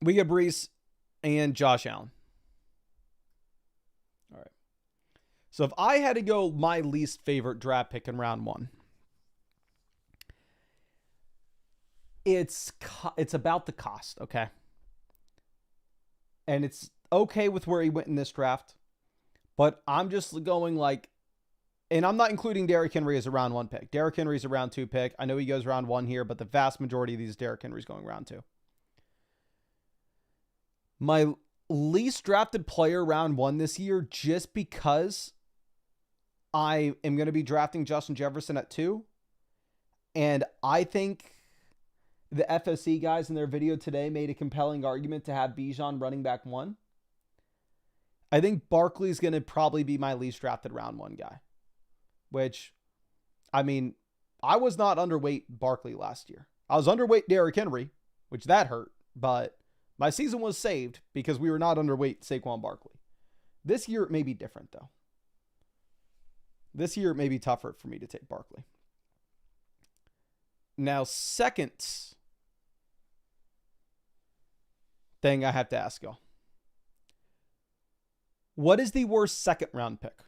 We get Brees and Josh Allen. All right. So if I had to go my least favorite draft pick in round 1, it's about the cost, okay? And it's okay with where he went in this draft, but I'm just going like, and I'm not including Derrick Henry as a round 1 pick. Derrick Henry's a round 2 pick. I know he goes round 1 here, but the vast majority of these Derrick Henry's going round 2. My least drafted player round 1 this year, just because I am going to be drafting Justin Jefferson at 2. And I think the FSC guys in their video today made a compelling argument to have Bijan running back 1. I think Barkley's going to probably be my least drafted round 1 guy. Which, I mean, I was not underweight Barkley last year. I was underweight Derrick Henry, which that hurt. But my season was saved because we were not underweight Saquon Barkley. This year it may be different, though. This year it may be tougher for me to take Barkley. Now, second thing I have to ask y'all. What is the worst second round pick?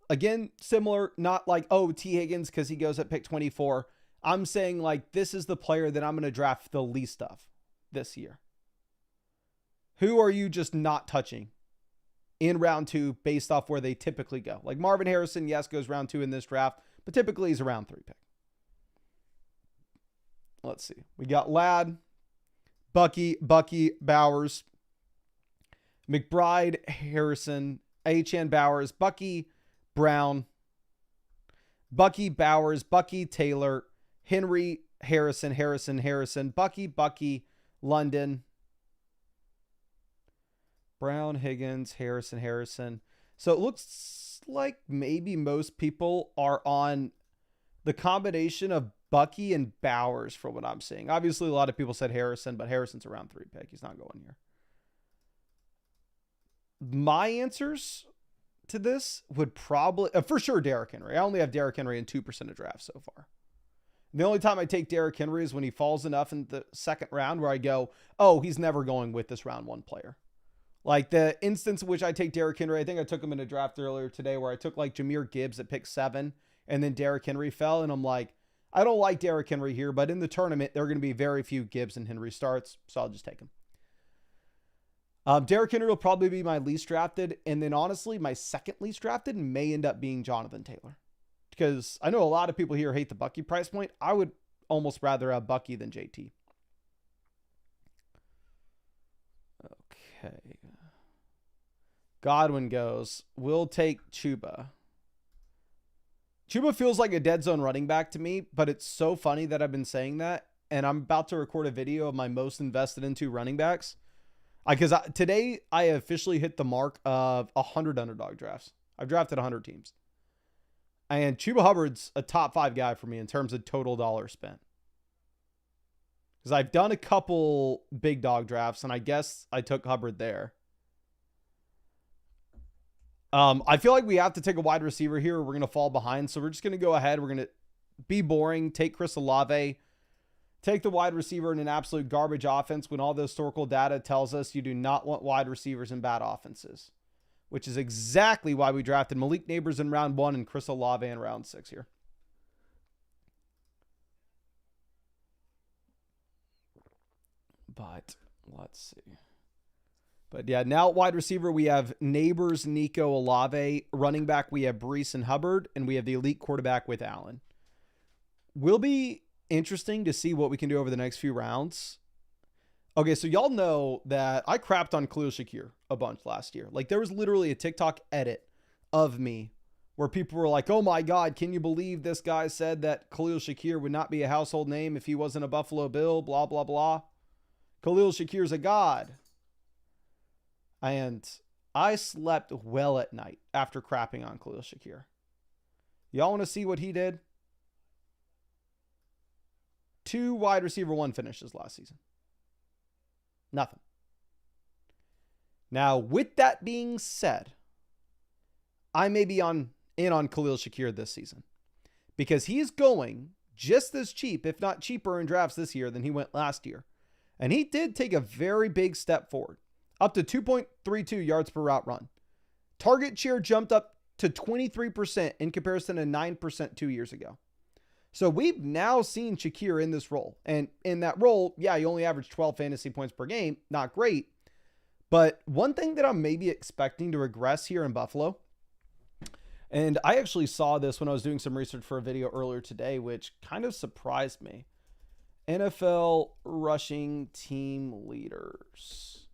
Again, similar, not like, oh, T. Higgins because he goes at pick 24. I'm saying like this is the player that I'm going to draft the least of this year. Who are you just not touching in round 2 based off where they typically go? Like Marvin Harrison, yes, goes round 2 in this draft, but typically he's a round 3 pick. Let's see. We got Ladd, Bucky, Bowers, McBride, Harrison, Achane Bowers, Bucky, Brown, Bucky, Bowers, Bucky, Taylor, Henry, Harrison, Bucky, London, Brown, Higgins, Harrison. So it looks like maybe most people are on the combination of Bucky and Bowers for what I'm seeing. Obviously, a lot of people said Harrison, but Harrison's a round 3 pick. He's not going here. My answers to this would probably, for sure, Derrick Henry. I only have Derrick Henry in 2% of drafts so far. The only time I take Derrick Henry is when he falls enough in the second round where I go, oh, he's never going with this round 1 player. Like the instance in which I take Derrick Henry, I think I took him in a draft earlier today where I took like Jahmyr Gibbs at pick 7 and then Derrick Henry fell. And I'm like, I don't like Derrick Henry here, but in the tournament, there are going to be very few Gibbs and Henry starts. So I'll just take him. Derrick Henry will probably be my least drafted. And then honestly, my second least drafted may end up being Jonathan Taylor. Because I know a lot of people here hate the Bucky price point. I would almost rather have Bucky than JT. Okay. Godwin goes, we'll take Chuba. Chuba feels like a dead zone running back to me, but it's so funny that I've been saying that. And I'm about to record a video of my most invested into running backs. Because today I officially hit the mark of 100 underdog drafts. I've drafted 100 teams. And Chuba Hubbard's a top 5 guy for me in terms of total dollars spent. Because I've done a couple big dog drafts, and I guess I took Hubbard there. I feel like we have to take a wide receiver here. We're going to fall behind. So we're just going to go ahead. We're going to be boring. Take Chris Olave. Take the wide receiver in an absolute garbage offense when all the historical data tells us you do not want wide receivers in bad offenses. Which is exactly why we drafted Malik Neighbors in round 1 and Chris Olave in round 6 here. But let's see. But yeah, now at wide receiver, we have Neighbors, Nico, Olave. Running back, we have Breece and Hubbard. And we have the elite quarterback with Allen. Will be interesting to see what we can do over the next few rounds. Okay, so y'all know that I crapped on Khalil Shakir a bunch last year. Like, there was literally a TikTok edit of me where people were like, oh my God, can you believe this guy said that Khalil Shakir would not be a household name if he wasn't a Buffalo Bill, blah, blah, blah. Khalil Shakir's a god. And I slept well at night after crapping on Khalil Shakir. Y'all want to see what he did? 2 wide receiver 1 finishes last season. Nothing. Now, with that being said, I may be in on Khalil Shakir this season because he's going just as cheap, if not cheaper in drafts this year than he went last year. And he did take a very big step forward, up to 2.32 yards per route run. Target share jumped up to 23% in comparison to 9% 2 years ago. So we've now seen Shakir in this role. And in that role, yeah, he only averaged 12 fantasy points per game. Not great. But one thing that I'm maybe expecting to regress here in Buffalo, and I actually saw this when I was doing some research for a video earlier today, which kind of surprised me. NFL rushing team leaders.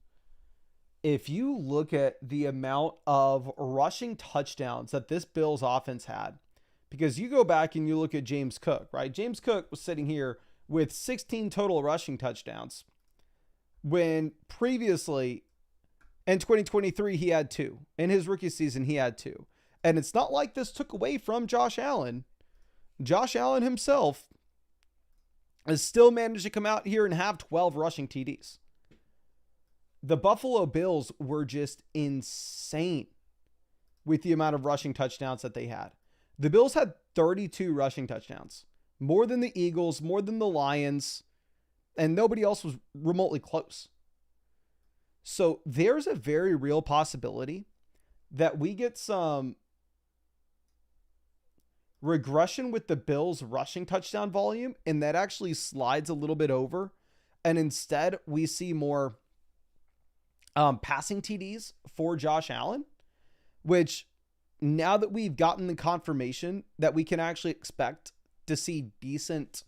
If you look at the amount of rushing touchdowns that this Bills offense had, because you go back and you look at James Cook, right? James Cook was sitting here with 16 total rushing touchdowns when previously in 2023 he had 2. In his rookie season, he had 2. And it's not like this took away from Josh Allen. Josh Allen himself has still managed to come out here and have 12 rushing TDs. The Buffalo Bills were just insane with the amount of rushing touchdowns that they had. The Bills had 32 rushing touchdowns, more than the Eagles, more than the Lions, and nobody else was remotely close. So there's a very real possibility that we get some regression with the Bills' rushing touchdown volume, and that actually slides a little bit over. And instead, we see more passing TDs for Josh Allen, which now that we've gotten the confirmation that we can actually expect to see decent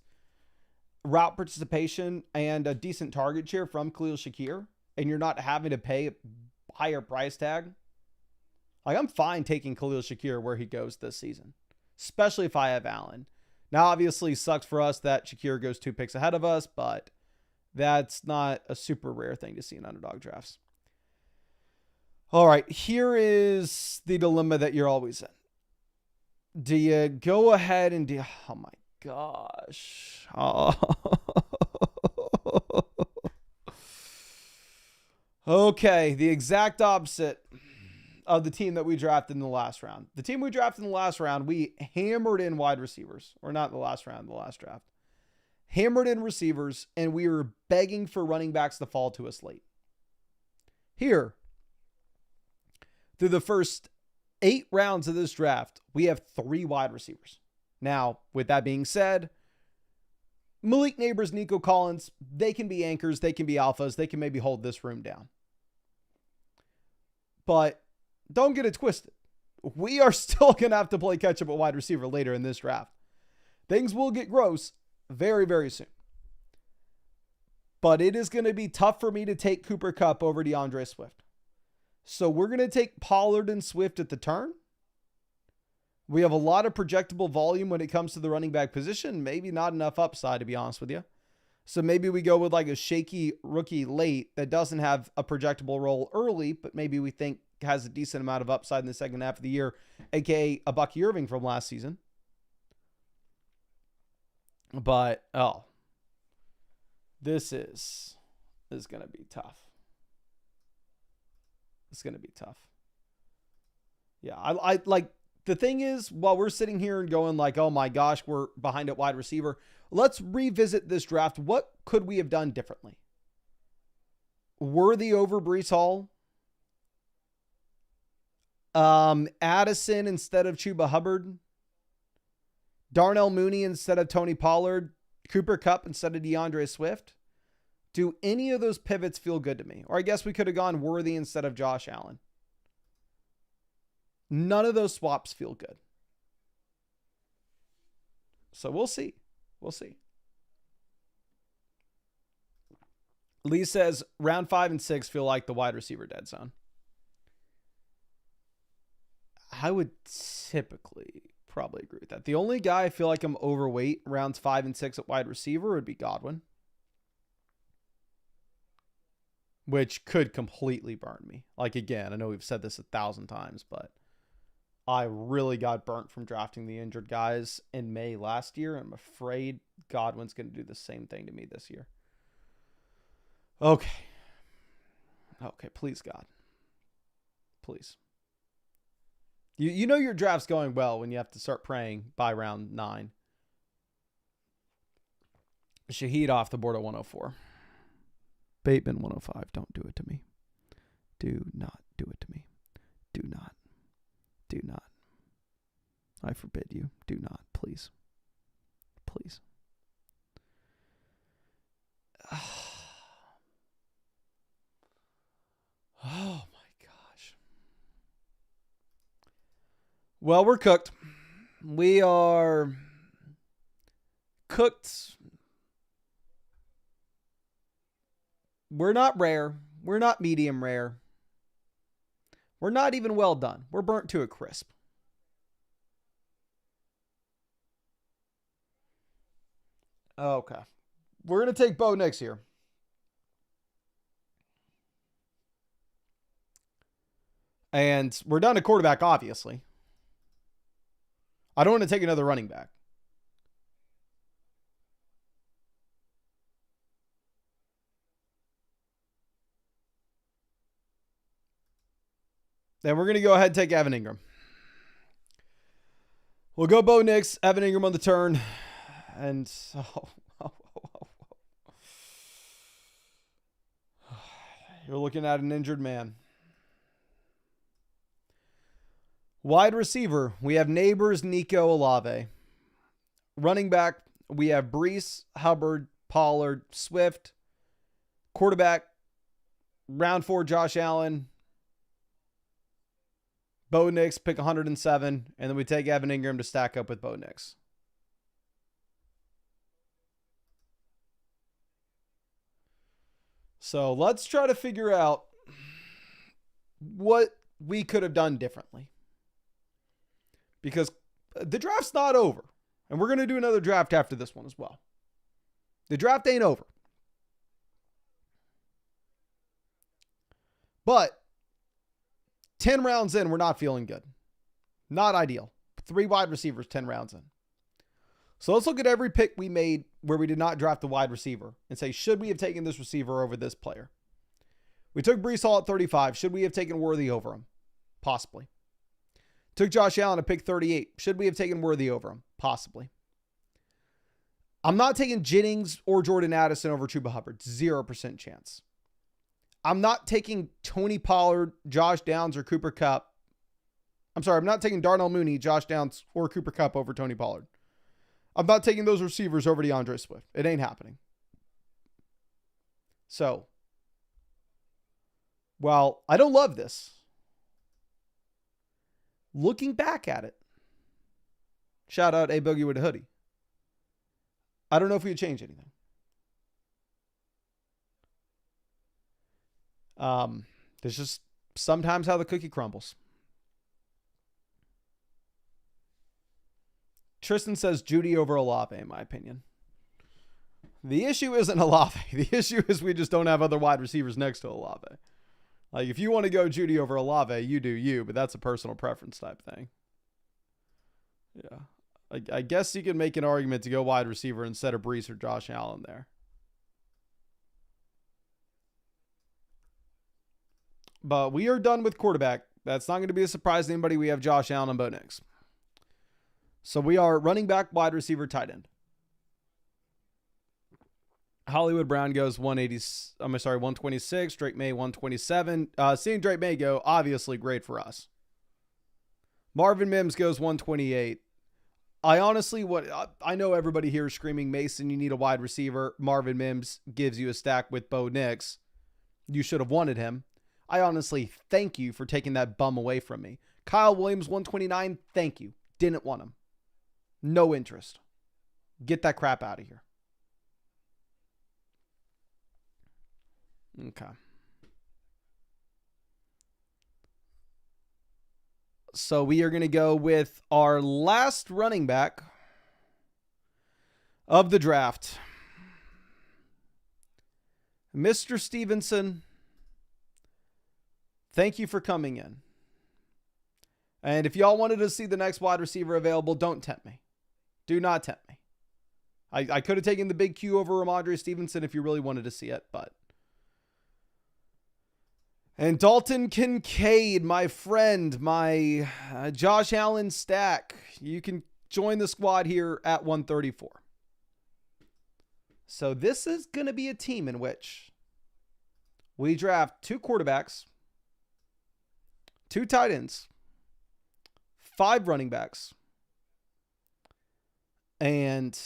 route participation and a decent target share from Khalil Shakir, and you're not having to pay a higher price tag, like I'm fine taking Khalil Shakir where he goes this season, especially if I have Allen. Now, obviously, sucks for us that Shakir goes 2 picks ahead of us, but that's not a super rare thing to see in underdog drafts. All right, here is the dilemma that you're always in. Do you go ahead and do... Oh, my gosh. Oh. Okay, the exact opposite of the team that we drafted in the last round. The team we drafted in the last round, we hammered in wide receivers. Or not the last round, the last draft. Hammered in receivers, and we were begging for running backs to fall to us late. Here, through the first 8 rounds of this draft, we have 3 wide receivers. Now, with that being said, Malik Neighbors, Nico Collins, they can be anchors, they can be alphas, they can maybe hold this room down. But don't get it twisted. We are still going to have to play catch up at wide receiver later in this draft. Things will get gross very, very soon. But it is going to be tough for me to take Cooper Kupp over DeAndre Swift. So we're going to take Pollard and Swift at the turn. We have a lot of projectable volume when it comes to the running back position. Maybe not enough upside, to be honest with you. So maybe we go with like a shaky rookie late that doesn't have a projectable role early, but maybe we think has a decent amount of upside in the second half of the year, aka a Bucky Irving from last season. But, this is going to be tough. It's going to be tough. Yeah, I like, the thing is, while we're sitting here and going like, oh my gosh, we're behind at wide receiver, let's revisit this draft. What could we have done differently? Worthy over Breece Hall. Addison instead of Chuba Hubbard. Darnell Mooney instead of Tony Pollard. Cooper Kupp instead of DeAndre Swift. Do any of those pivots feel good to me? Or I guess we could have gone Worthy instead of Josh Allen. None of those swaps feel good. So we'll see. We'll see. Lee says round 5 and 6 feel like the wide receiver dead zone. I would typically probably agree with that. The only guy I feel like I'm overweight rounds 5 and 6 at wide receiver would be Godwin, which could completely burn me. Like, again, I know we've said this 1,000 times, but I really got burnt from drafting the injured guys in May last year. I'm afraid Godwin's going to do the same thing to me this year. Okay. Okay, please, God. Please. You know your draft's going well when you have to start praying by round 9. Shaheed off the board at 104. Bateman 105. Don't do it to me. Do not do it to me. Do not. Do not. I forbid you. Do not. Please. Please. Oh my gosh. Well, we're cooked. We are cooked. We're not rare. We're not medium rare. We're not even well done. We're burnt to a crisp. Okay. We're going to take Bo Nix here. And we're down to quarterback, obviously. I don't want to take another running back. Then we're going to go ahead and take Evan Ingram. We'll go Bo Nix, Evan Ingram on the turn. And you're looking at an injured man. Wide receiver, we have Neighbors, Nico, Olave. Running back, we have Breece, Hubbard, Pollard, Swift. Quarterback, round 4, Josh Allen. Bo Nix, pick 107. And then we take Evan Ingram to stack up with Bo Nix. So let's try to figure out what we could have done differently. Because the draft's not over. And we're going to do another draft after this one as well. The draft ain't over. But 10 rounds in, we're not feeling good. Not ideal. 3 wide receivers, 10 rounds in. So let's look at every pick we made where we did not draft the wide receiver and say, should we have taken this receiver over this player? We took Breece Hall at 35. Should we have taken Worthy over him? Possibly. Took Josh Allen at pick 38. Should we have taken Worthy over him? Possibly. I'm not taking Jennings or Jordan Addison over Chuba Hubbard. 0% chance. I'm not taking Tony Pollard, Josh Downs, or Cooper Kupp. I'm sorry, I'm not taking Darnell Mooney, Josh Downs, or Cooper Kupp over Tony Pollard. I'm not taking those receivers over DeAndre Swift. It ain't happening. So, while I don't love this, Looking back at it, shout out A Boogie with a hoodie. I don't know if we would change anything. There's just sometimes how the cookie crumbles. Tristan says Judy over Olave, in my opinion. The issue isn't Olave. The issue is we just don't have other wide receivers next to Olave. Like, if you want to go Judy over Olave, you do you, but that's a personal preference type thing. Yeah. I guess you can make an argument to go wide receiver instead of Brees or Josh Allen there. But we are done with quarterback. That's not going to be a surprise to anybody. We have Josh Allen and Bo Nix. So we are running back, wide receiver, tight end. Hollywood Brown goes 126. Drake May 127. Seeing Drake May go, obviously great for us. Marvin Mims goes 128. I know everybody here is screaming, Mason, you need a wide receiver. Marvin Mims gives you a stack with Bo Nix. You should have wanted him. I honestly thank you for taking that bum away from me. Kyle Williams 129. Thank you. Didn't want him. No interest. Get that crap out of here. Okay. So we are going to go with our last running back of the draft. Mr. Stevenson, thank you for coming in. And if y'all wanted to see the next wide receiver available, don't tempt me. Do not tempt me. I could have taken the big Q over Ramondre Stevenson if you really wanted to see it, but. And Dalton Kincaid, my friend, my Josh Allen stack. You can join the squad here at 134. So this is going to be a team in which we draft 2 quarterbacks, 2 tight ends, 5 running backs, and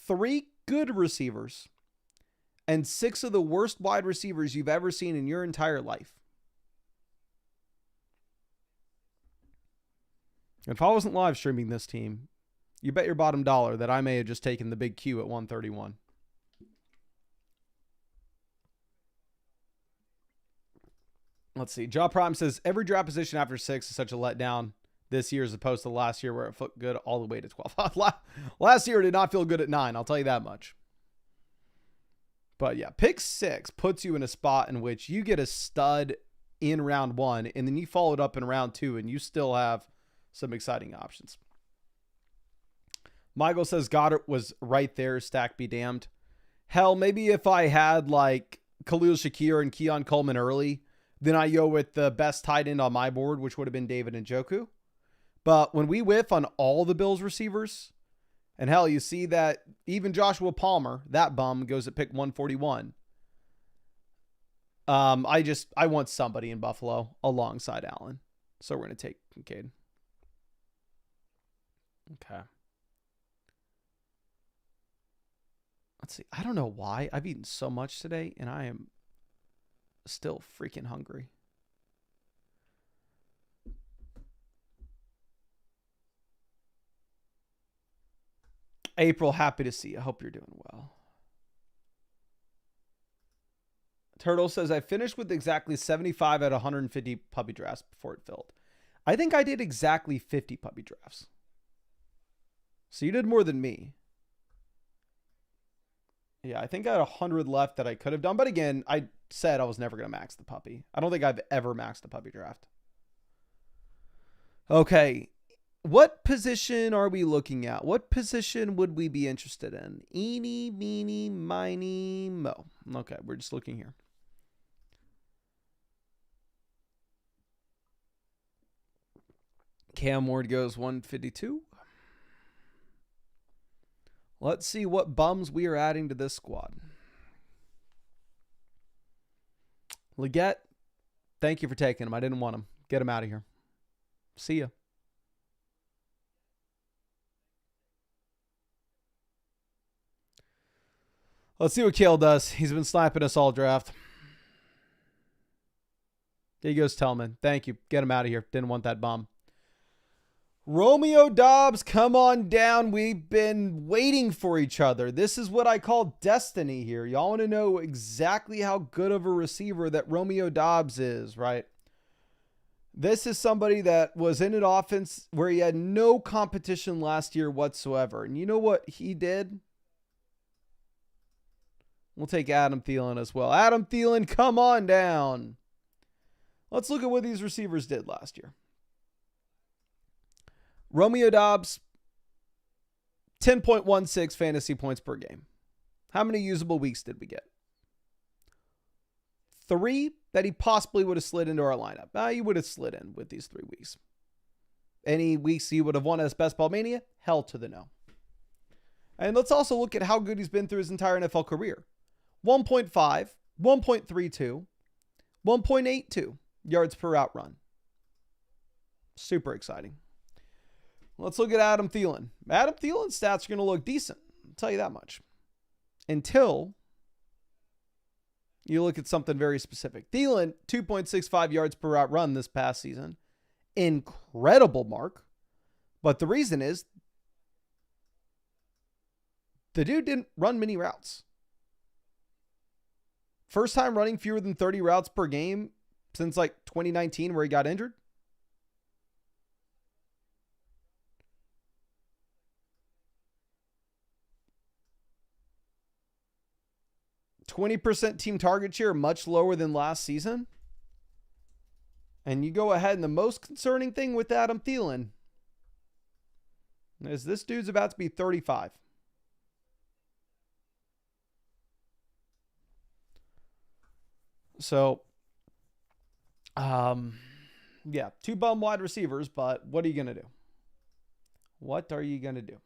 3 good receivers, and 6 of the worst wide receivers you've ever seen in your entire life. If I wasn't live streaming this team, you bet your bottom dollar that I may have just taken the big Q at 131. Let's see. Jaw Prime says, every draft position after 6 is such a letdown this year as opposed to last year where it felt good all the way to 12. Last year did not feel good at 9. I'll tell you that much. But yeah, pick 6 puts you in a spot in which you get a stud in round 1, and then you follow it up in round 2, and you still have some exciting options. Michael says Goddard was right there. Stack be damned. Hell, maybe if I had like Khalil Shakir and Keon Coleman early, then I go with the best tight end on my board, which would have been David Njoku. But when we whiff on all the Bills receivers, and hell, you see that even Joshua Palmer, that bum, goes at pick 141. I want somebody in Buffalo alongside Allen. So we're going to take Kincaid. Okay. Let's see. I don't know why. I've eaten so much today, and I am still freaking hungry. April, happy to see you. I hope you're doing well. Turtle says, I finished with exactly 75 out of 150 puppy drafts before it filled. I think I did exactly 50 puppy drafts. So you did more than me. Yeah, I think I had 100 left that I could have done. But again, I said I was never going to max the puppy. I don't think I've ever maxed the puppy draft. Okay. What position are we looking at? What position would we be interested in? Eeny, meeny, miny, mo. Okay, we're just looking here. Cam Ward goes 152. Let's see what bums we are adding to this squad. Leggett, thank you for taking him. I didn't want him. Get him out of here. See ya. Let's see what Kale does. He's been sniping us all draft. There he goes, Tellman. Thank you. Get him out of here. Didn't want that bomb. Romeo Dobbs, come on down. We've been waiting for each other. This is what I call destiny here. Y'all want to know exactly how good of a receiver that Romeo Dobbs is, right? This is somebody that was in an offense where he had no competition last year whatsoever. And you know what he did? We'll take Adam Thielen as well. Adam Thielen, come on down. Let's look at what these receivers did last year. Romeo Dobbs, 10.16 fantasy points per game. How many usable weeks did we get? 3 that he possibly would have slid into our lineup. He would have slid in with these 3 weeks. Any weeks he would have won as Best Ball Mania? Hell to the no. And let's also look at how good he's been through his entire NFL career. 1.5, 1.32, 1.82 yards per route run. Super exciting. Let's look at Adam Thielen. Adam Thielen's stats are going to look decent. I'll tell you that much. Until you look at something very specific. Thielen, 2.65 yards per route run this past season. Incredible mark. But the reason is the dude didn't run many routes. First time running fewer than 30 routes per game since like 2019 where he got injured. %20 team target share, much lower than last season. And you go ahead, and the most concerning thing with Adam Thielen is this dude's about to be 35. So, yeah, 2 bum wide receivers, but what are you going to do? What are you going to do?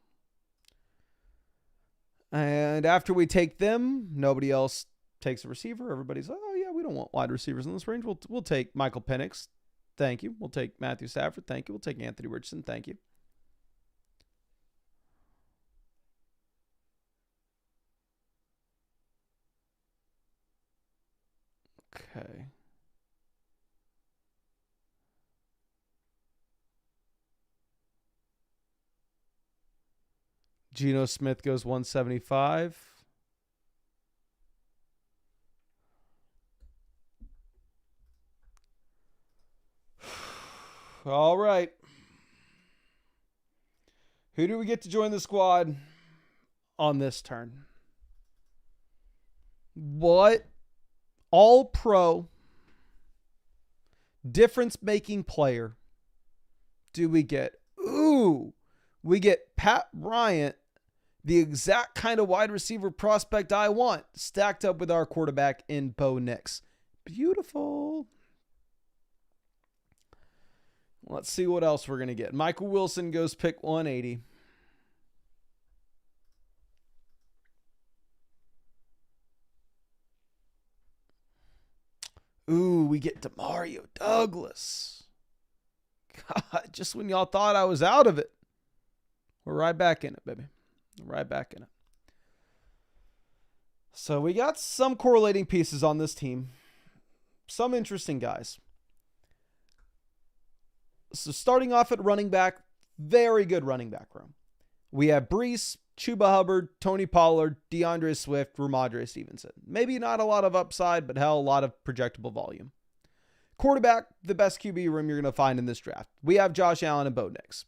And after we take them, nobody else takes a receiver. Everybody's like, oh, yeah, we don't want wide receivers in this range. We'll take Michael Penix. Thank you. We'll take Matthew Stafford. Thank you. We'll take Anthony Richardson. Thank you. Okay. Geno Smith goes 175. All right. Who do we get to join the squad on this turn? What all-pro difference-making player do we get? Ooh, we get Pat Bryant, the exact kind of wide receiver prospect I want, stacked up with our quarterback in Bo Nix. Beautiful. Let's see what else we're going to get. Michael Wilson goes pick 180. Ooh, we get Demario Douglas. God, just when y'all thought I was out of it, we're right back in it, baby. Right back in it. So we got some correlating pieces on this team. Some interesting guys. So starting off at running back, very good running back room. We have Brees, Chuba Hubbard, Tony Pollard, DeAndre Swift, Ramondre Stevenson. Maybe not a lot of upside, but hell, a lot of projectable volume. Quarterback, the best QB room you're going to find in this draft. We have Josh Allen and Bo Nix.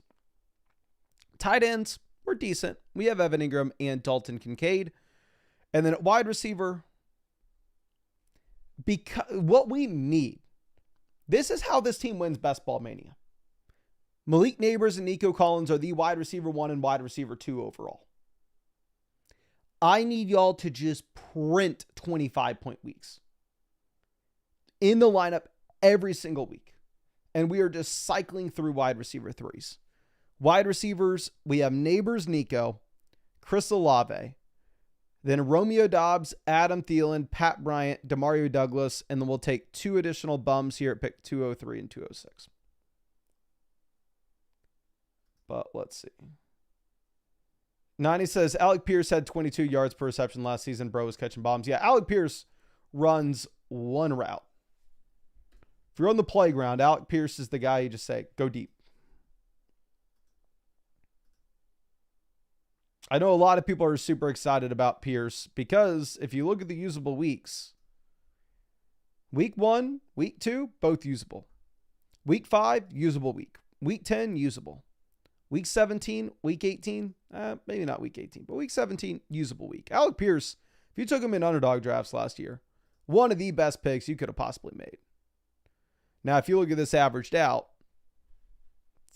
Tight ends, we're decent. We have Evan Ingram and Dalton Kincaid. And then at wide receiver, because what we need, this is how this team wins Best Ball Mania. Malik Neighbors and Nico Collins are the wide receiver 1 and wide receiver 2 overall. I need y'all to just print 25-point weeks in the lineup every single week. And we are just cycling through wide receiver 3s. Wide receivers, we have Neighbors Nico, Chris Olave, then Romeo Dobbs, Adam Thielen, Pat Bryant, Demario Douglas, and then we'll take 2 additional bums here at pick 203 and 206. But let's see. 90 says, Alec Pierce had 22 yards per reception last season. Bro was catching bombs. Yeah, Alec Pierce runs one route. If you're on the playground, Alec Pierce is the guy you just say, go deep. I know a lot of people are super excited about Pierce because if you look at the usable weeks, week 1, week 2, both usable. Week 5, usable week. Week 10, usable. Week 17, week 18, maybe not week 18, but week 17, usable week. Alec Pierce, if you took him in underdog drafts last year, one of the best picks you could have possibly made. Now, if you look at this averaged out,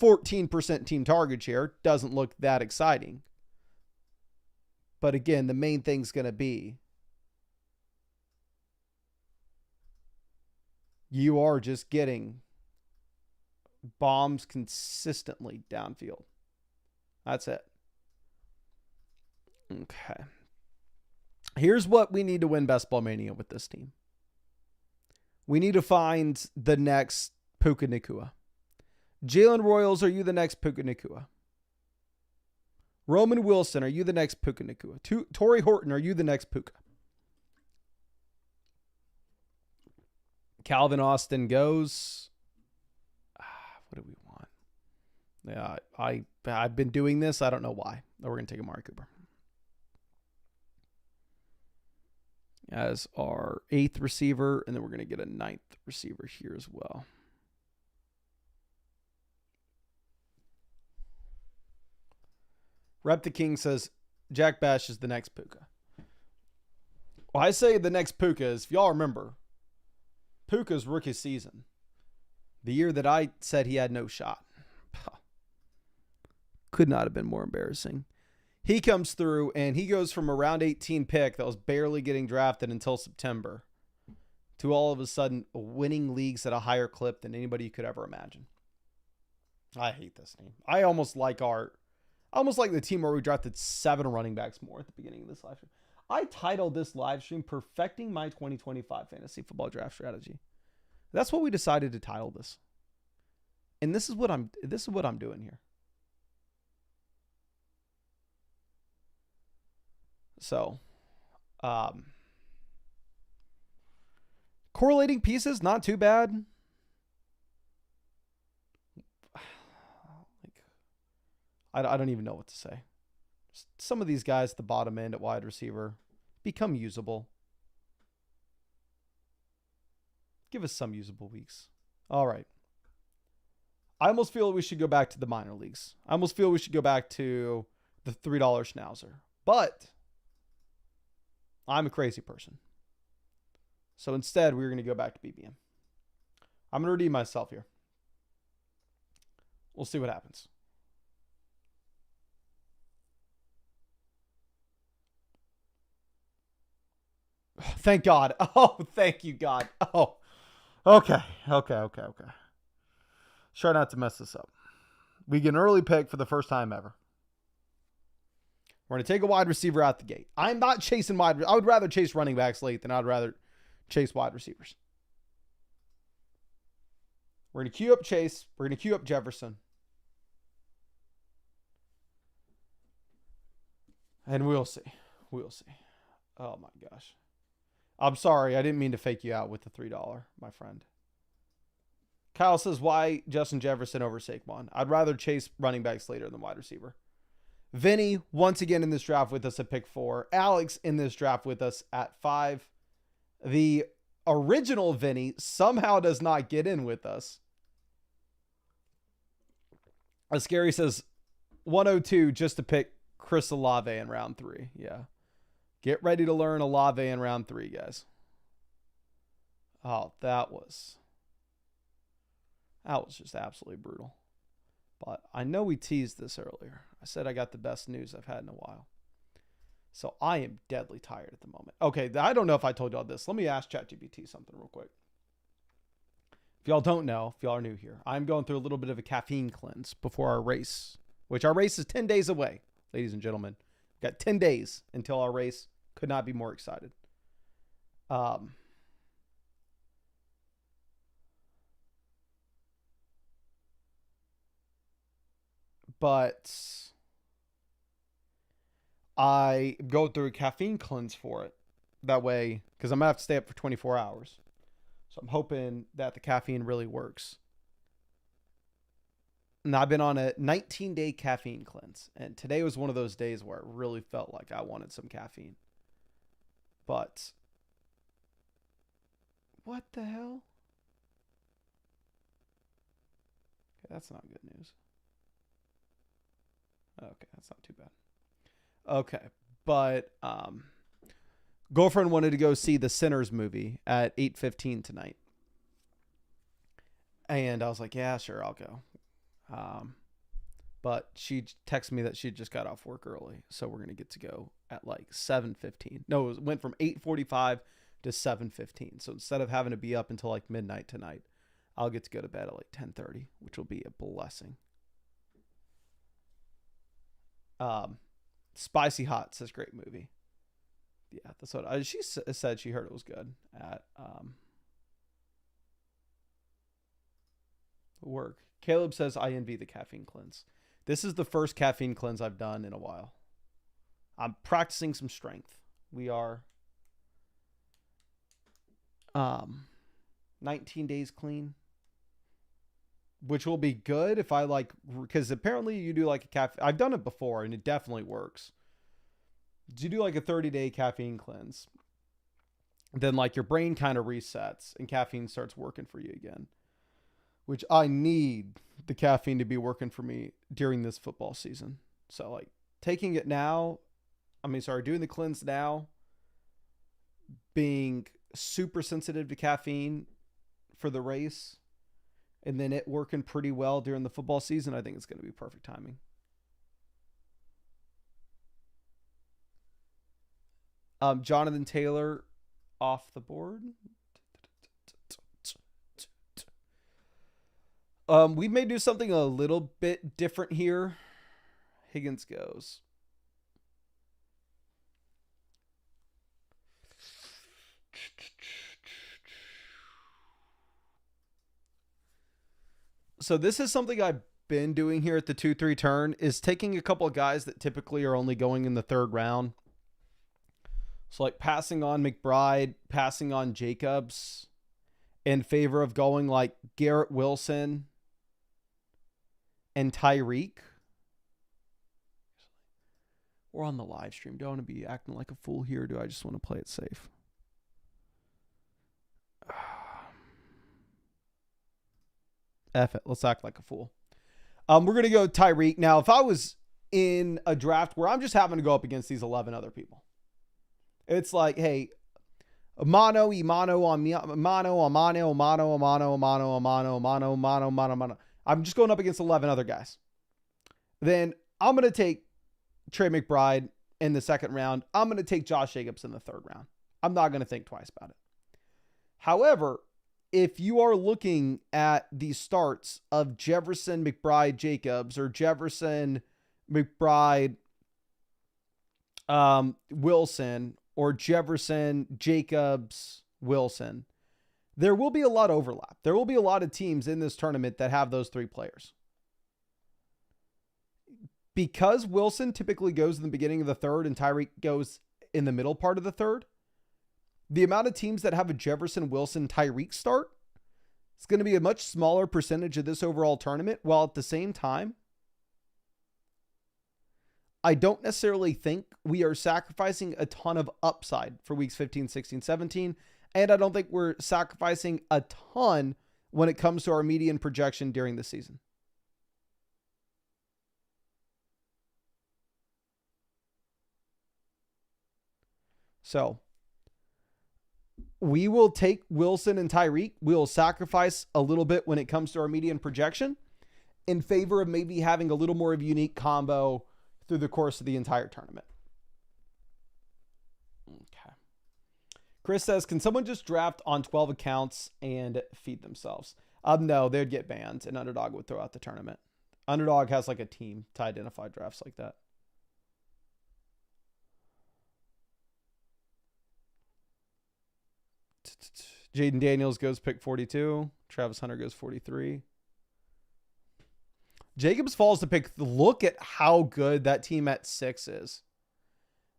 14% team target share doesn't look that exciting. But again, the main thing's going to be you are just getting bombs consistently downfield. That's it. Okay. Here's what we need to win Best Ball Mania with this team. We need to find the next Puka Nacua. Jalen Royals, are you the next Puka Nacua? Roman Wilson, are you the next Puka Nacua? Torrey Horton, are you the next Puka? Calvin Austin goes. What do we want? Yeah, I've been doing this. I don't know why. We're going to take Amari Cooper as our 8th receiver, and then we're going to get a 9th receiver here as well. Rep the King says Jack Bash is the next Puka. Well, I say the next Puka is, if y'all remember, Puka's rookie season, the year that I said he had no shot. Could not have been more embarrassing. He comes through and he goes from a round 18 pick that was barely getting drafted until September to all of a sudden winning leagues at a higher clip than anybody could ever imagine. I hate this team. I almost like the team where we drafted 7 running backs more at the beginning of this live stream. I titled this live stream Perfecting My 2025 Fantasy Football Draft Strategy. That's what we decided to title this. And this is what I'm doing here. So, correlating pieces, not too bad. I don't even know what to say. Some of these guys at the bottom end at wide receiver become usable. Give us some usable weeks. All right. I almost feel we should go back to the minor leagues. I almost feel we should go back to the $3 schnauzer. But I'm a crazy person. So instead, we're going to go back to BBM. I'm going to redeem myself here. We'll see what happens. Thank God. Oh, thank you, God. Oh, okay. Try not to mess this up. We get an early pick for the first time ever. We're going to take a wide receiver out the gate. I'm not chasing wide. I would rather chase running backs late than I'd rather chase wide receivers. We're going to queue up Chase. We're going to queue up Jefferson. And we'll see. Oh, my gosh. I'm sorry. I didn't mean to fake you out with the $3, my friend. Kyle says, why Justin Jefferson over Saquon? I'd rather chase running backs later than wide receiver. Vinny, once again in this draft with us at pick 4. Alex in this draft with us at 5. The original Vinny somehow does not get in with us. As Scary says, 102 just to pick Chris Olave in round 3. Yeah. Get ready to learn Olave in round 3, guys. Oh, that was just absolutely brutal. But I know we teased this earlier. I said I got the best news I've had in a while. So I am deadly tired at the moment. Okay, I don't know if I told y'all this. Let me ask ChatGPT something real quick. If y'all don't know, if y'all are new here, I'm going through a little bit of a caffeine cleanse before our race, which our race is 10 days away, ladies and gentlemen. We've got 10 days until our race. Could not be more excited. But I go through a caffeine cleanse for it. That way, because I'm going to have to stay up for 24 hours. So I'm hoping that the caffeine really works. And I've been on a 19-day caffeine cleanse. And today was one of those days where it really felt like I wanted some caffeine. But what the hell? Okay, that's not good news. Okay, that's not too bad. Okay, but girlfriend wanted to go see the Sinners movie at 8:15 tonight. And I was like, yeah, sure, I'll go. But she texted me that she just got off work early, so we're gonna get to go at like 7:15. No, it went from 8:45 to 7:15. So instead of having to be up until like midnight tonight, I'll get to go to bed at like 10:30, which will be a blessing. Spicy Hot says great movie. Yeah, that's what she said. She heard it was good at work. Caleb says I envy the caffeine cleanse. This is the first caffeine cleanse I've done in a while. I'm practicing some strength. We are 19 days clean, which will be good if I like, because apparently you do like a caffeine. I've done it before and it definitely works. You do like a 30-day caffeine cleanse, then like your brain kind of resets and caffeine starts working for you again, which I need the caffeine to be working for me during this football season. So like taking it now, doing the cleanse now, being super sensitive to caffeine for the race, and then it working pretty well during the football season, I think it's going to be perfect timing. Jonathan Taylor off the board. We may do something a little bit different here. Higgins goes. So this is something I've been doing here at the 2-3 turn, is taking a couple of guys that typically are only going in the third round. So like passing on McBride, passing on Jacobs in favor of going like Garrett Wilson and Tyreek. We're on the live stream. Do I want to be acting like a fool here, or do I just want to play it safe? F it. Let's act like a fool. We're going to go Tyreek. Now, if I was in a draft where I'm just having to go up against these 11 other people, it's like, hey, mano, on me, mano. I'm just going up against 11 other guys. Then I'm going to take Trey McBride in the second round. I'm going to take Josh Jacobs in the third round. I'm not going to think twice about it. However, if you are looking at the starts of Jefferson, McBride, Jacobs, or Jefferson, McBride, Wilson, or Jefferson, Jacobs, Wilson, there will be a lot of overlap. There will be a lot of teams in this tournament that have those three players. Because Wilson typically goes in the beginning of the third and Tyreek goes in the middle part of the third, the amount of teams that have a Jefferson, Wilson, Tyreek start is going to be a much smaller percentage of this overall tournament, while at the same time, I don't necessarily think we are sacrificing a ton of upside for weeks 15, 16, 17, and I don't think we're sacrificing a ton when it comes to our median projection during the season. So we will take Wilson and Tyreek. We will sacrifice a little bit when it comes to our median projection in favor of maybe having a little more of a unique combo through the course of the entire tournament. Okay. Chris says, can someone just draft on 12 accounts and feed themselves? No, they'd get banned and Underdog would throw out the tournament. Underdog has like a team to identify drafts like that. Jaden Daniels goes pick 42. Travis Hunter goes 43. Jacobs falls to pick. Look at how good that team at 6 is.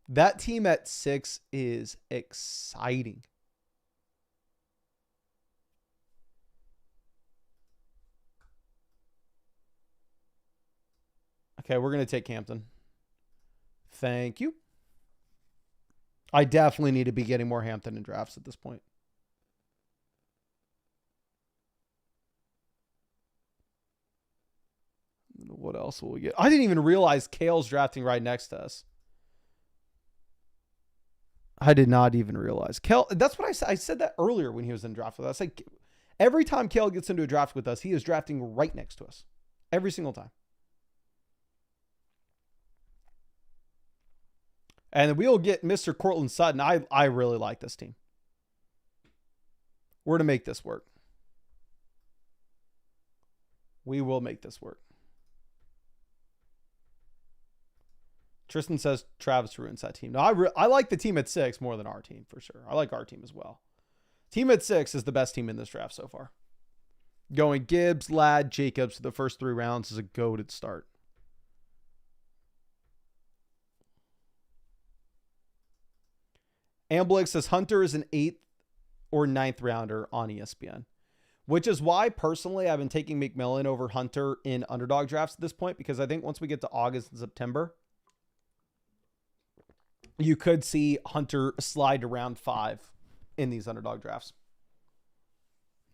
That team at 6 is exciting. Okay, we're going to take Hampton. Thank you. I definitely need to be getting more Hampton in drafts at this point. What else will we get? I didn't even realize Kale's drafting right next to us. I did not even realize. Kale, that's what I said. I said that earlier when he was in draft with us. Like, every time Kale gets into a draft with us, he is drafting right next to us. Every single time. And we'll get Mr. Cortland Sutton. I really like this team. We're to make this work. We will make this work. Tristan says Travis ruins that team. No, I like the team at 6 more than our team, for sure. I like our team as well. Team at 6 is the best team in this draft so far. Going Gibbs, Ladd, Jacobs for the first 3 rounds is a goated start. Amblick says Hunter is an 8th or 9th rounder on ESPN, which is why personally I've been taking McMillan over Hunter in underdog drafts at this point, because I think once we get to August and September, you could see Hunter slide to round 5 in these underdog drafts.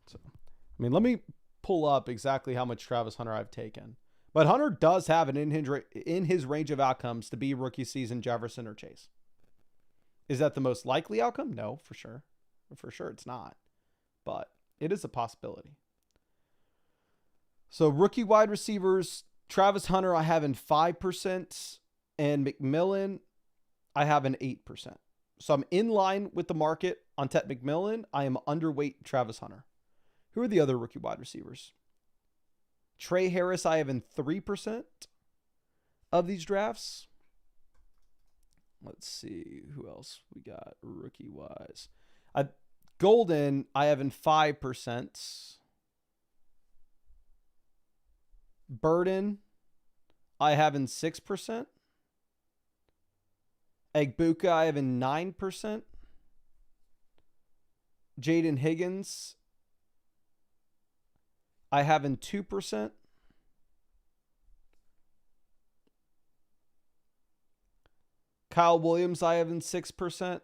So, I mean, let me pull up exactly how much Travis Hunter I've taken. But Hunter does have it in his range of outcomes to be rookie season Jefferson or Chase. Is that the most likely outcome? No, for sure. For sure it's not. But it is a possibility. So rookie wide receivers, Travis Hunter I have in 5%, and McMillan I have an 8%. So I'm in line with the market on Ted McMillan. I am underweight Travis Hunter. Who are the other rookie wide receivers? Trey Harris I have in 3% of these drafts. Let's see who else we got rookie wise. Golden I have in 5%. Burden I have in 6%. Egbuka I have in 9%. Jaden Higgins I have in 2%. Kyle Williams I have in 6%.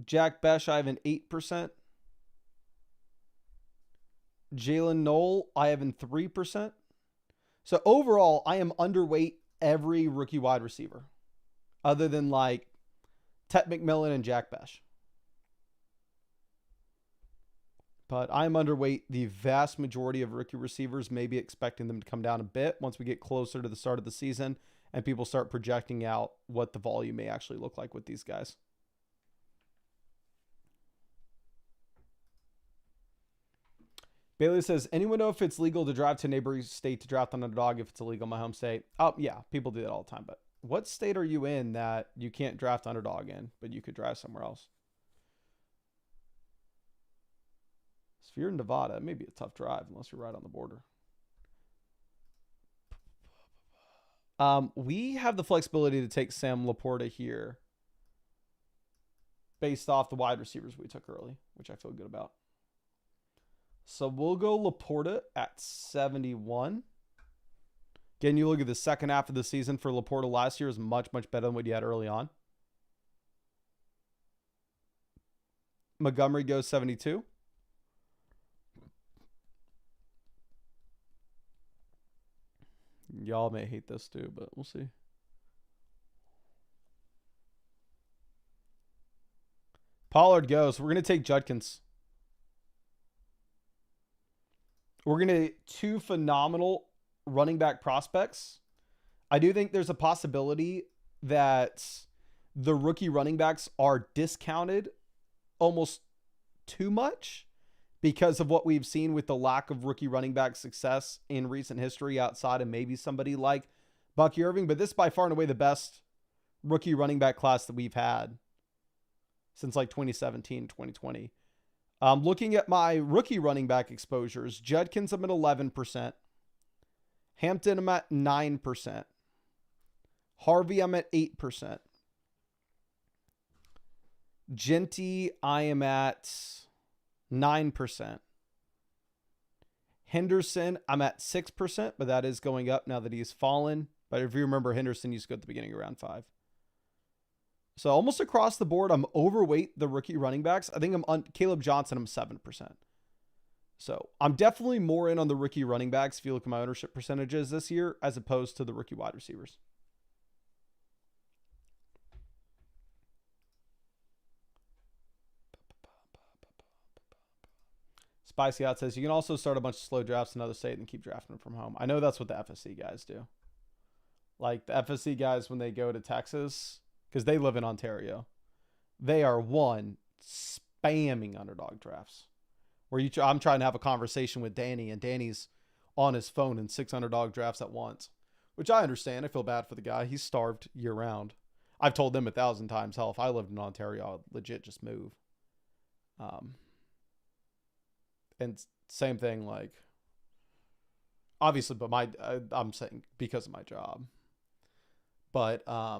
Jack Besh I have in 8%. Jalen Knoll I have in 3%. So overall, I am underweight every rookie wide receiver other than like Tet McMillan and Jack Besh. But I'm underweight the vast majority of rookie receivers, maybe expecting them to come down a bit once we get closer to the start of the season and people start projecting out what the volume may actually look like with these guys. Bailey says, anyone know if it's legal to drive to a neighboring state to draft on Underdog if it's illegal in my home state? Oh, yeah, people do that all the time. But what state are you in that you can't draft Underdog in, but you could drive somewhere else? If you're in Nevada, it may be a tough drive unless you're right on the border. We have the flexibility to take Sam Laporta here based off the wide receivers we took early, which I feel good about. So we'll go Laporta at 71. Again, you look at the second half of the season for Laporta last year is much, much better than what you had early on. Montgomery goes 72. Y'all may hate this too, but we'll see. Pollard goes. We're going to take Judkins. We're going to get 2 phenomenal running back prospects. I do think there's a possibility that the rookie running backs are discounted almost too much because of what we've seen with the lack of rookie running back success in recent history outside of maybe somebody like Bucky Irving. But this is by far and away the best rookie running back class that we've had since like 2017, 2020. Looking at my rookie running back exposures, Judkins, I'm at 11%. Hampton, I'm at 9%. Harvey, I'm at 8%. Genty, I am at 9%. Henderson, I'm at 6%, but that is going up now that he's fallen. But if you remember, Henderson used to go at the beginning of round 5. So almost across the board, I'm overweight the rookie running backs. I think I'm on Caleb Johnson, I'm 7%. So I'm definitely more in on the rookie running backs if you look at my ownership percentages this year as opposed to the rookie wide receivers. Spicy Hot says, you can also start a bunch of slow drafts in another state and keep drafting them from home. I know that's what the FSC guys do. Like the FSC guys, when they go to Texas, because they live in Ontario, they are spamming underdog drafts. Where I'm trying to have a conversation with Danny, and Danny's on his phone in 6 underdog drafts at once, which I understand. I feel bad for the guy. He's starved year round. I've told them 1,000 times, hell, if I lived in Ontario, I'd legit just move. And same thing, like, obviously, but I'm saying because of my job. But, yeah,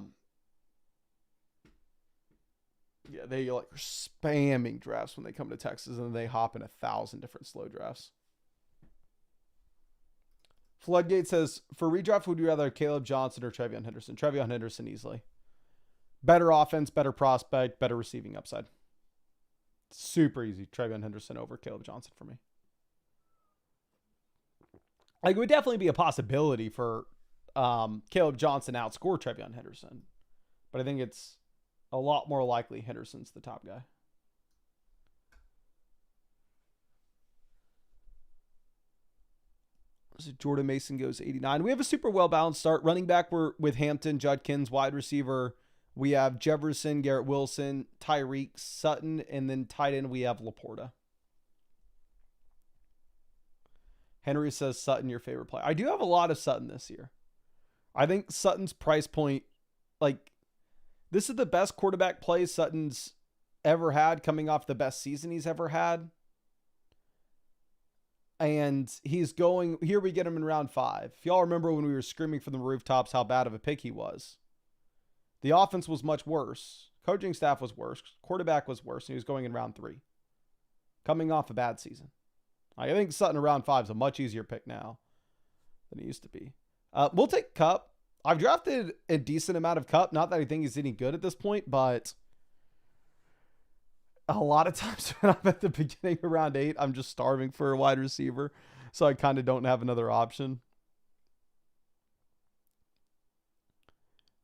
they like are spamming drafts when they come to Texas, and they hop in 1,000 different slow drafts. Floodgate says, for redraft, would you rather Caleb Johnson or Trevion Henderson? Trevion Henderson easily. Better offense, better prospect, better receiving upside. Super easy. Trevion Henderson over Caleb Johnson for me. Like, it would definitely be a possibility for Caleb Johnson to outscore Trevion Henderson. But I think it's a lot more likely Henderson's the top guy. Jordan Mason goes 89. We have a super well-balanced start. Running back, we're with Hampton, Judkins. Wide receiver, we have Jefferson, Garrett Wilson, Tyreek, Sutton, and then tight end, we have Laporta. Henry says, Sutton, your favorite player. I do have a lot of Sutton this year. I think Sutton's price point, like, this is the best quarterback play Sutton's ever had, coming off the best season he's ever had. And he's going, here we get him in round 5. If y'all remember when we were screaming from the rooftops how bad of a pick he was, the offense was much worse. Coaching staff was worse. Quarterback was worse. And he was going in round 3, coming off a bad season. I think Sutton in round 5 is a much easier pick now than it used to be. We'll take Kupp. I've drafted a decent amount of Kupp. Not that I think he's any good at this point, but a lot of times when I'm at the beginning of round 8, I'm just starving for a wide receiver. So I kind of don't have another option.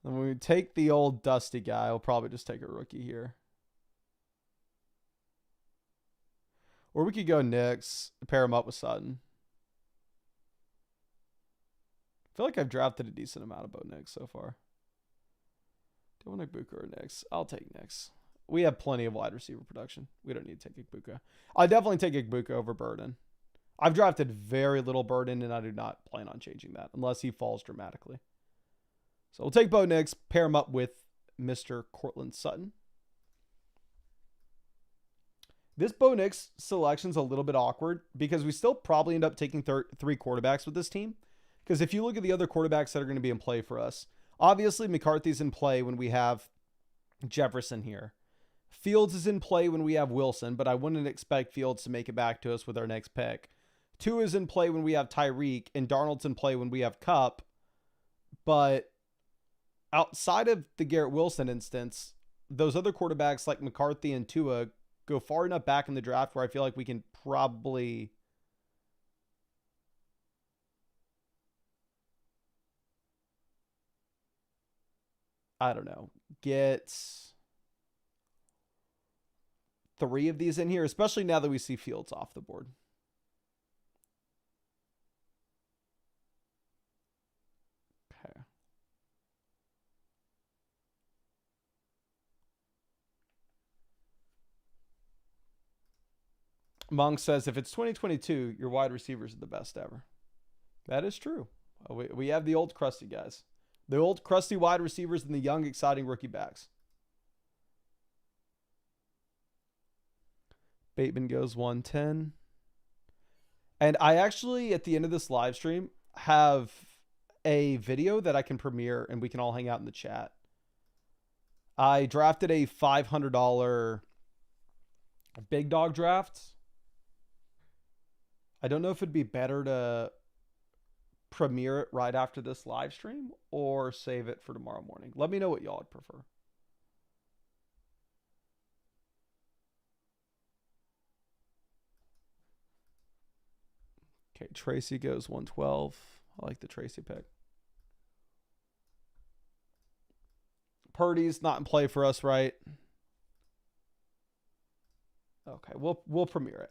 And when we take the old dusty guy, I'll probably just take a rookie here. Or we could go Knicks, pair him up with Sutton. I feel like I've drafted a decent amount of Bo Nix so far. Do I want Igbuka or Nix? I'll take Nix. We have plenty of wide receiver production. We don't need to take Igbuka. I definitely take Igbuka over Burden. I've drafted very little Burden, and I do not plan on changing that unless he falls dramatically. So we'll take Bo Nix, pair him up with Mr. Cortland Sutton. This Bo Nix selection's a little bit awkward because we still probably end up taking 3 quarterbacks with this team. Because if you look at the other quarterbacks that are going to be in play for us, obviously McCarthy's in play when we have Jefferson here. Fields is in play when we have Wilson, but I wouldn't expect Fields to make it back to us with our next pick. Tua is in play when we have Tyreek, and Darnold's in play when we have Kupp. But outside of the Garrett Wilson instance, those other quarterbacks like McCarthy and Tua go far enough back in the draft where I feel like we can probably get 3 of these in here, especially now that we see Fields off the board. Okay. Monk says, if it's 2022, your wide receivers are the best ever. That is true. We have the old crusty guys. The old crusty wide receivers and the young, exciting rookie backs. Bateman goes 110. And I actually, at the end of this live stream, have a video that I can premiere and we can all hang out in the chat. I drafted a $500 big dog draft. I don't know if it'd be better to premiere it right after this live stream or save it for tomorrow morning. Let me know what y'all would prefer. Okay, Tracy goes 112. I like the Tracy pick. Purdy's not in play for us, right? Okay, we'll premiere it.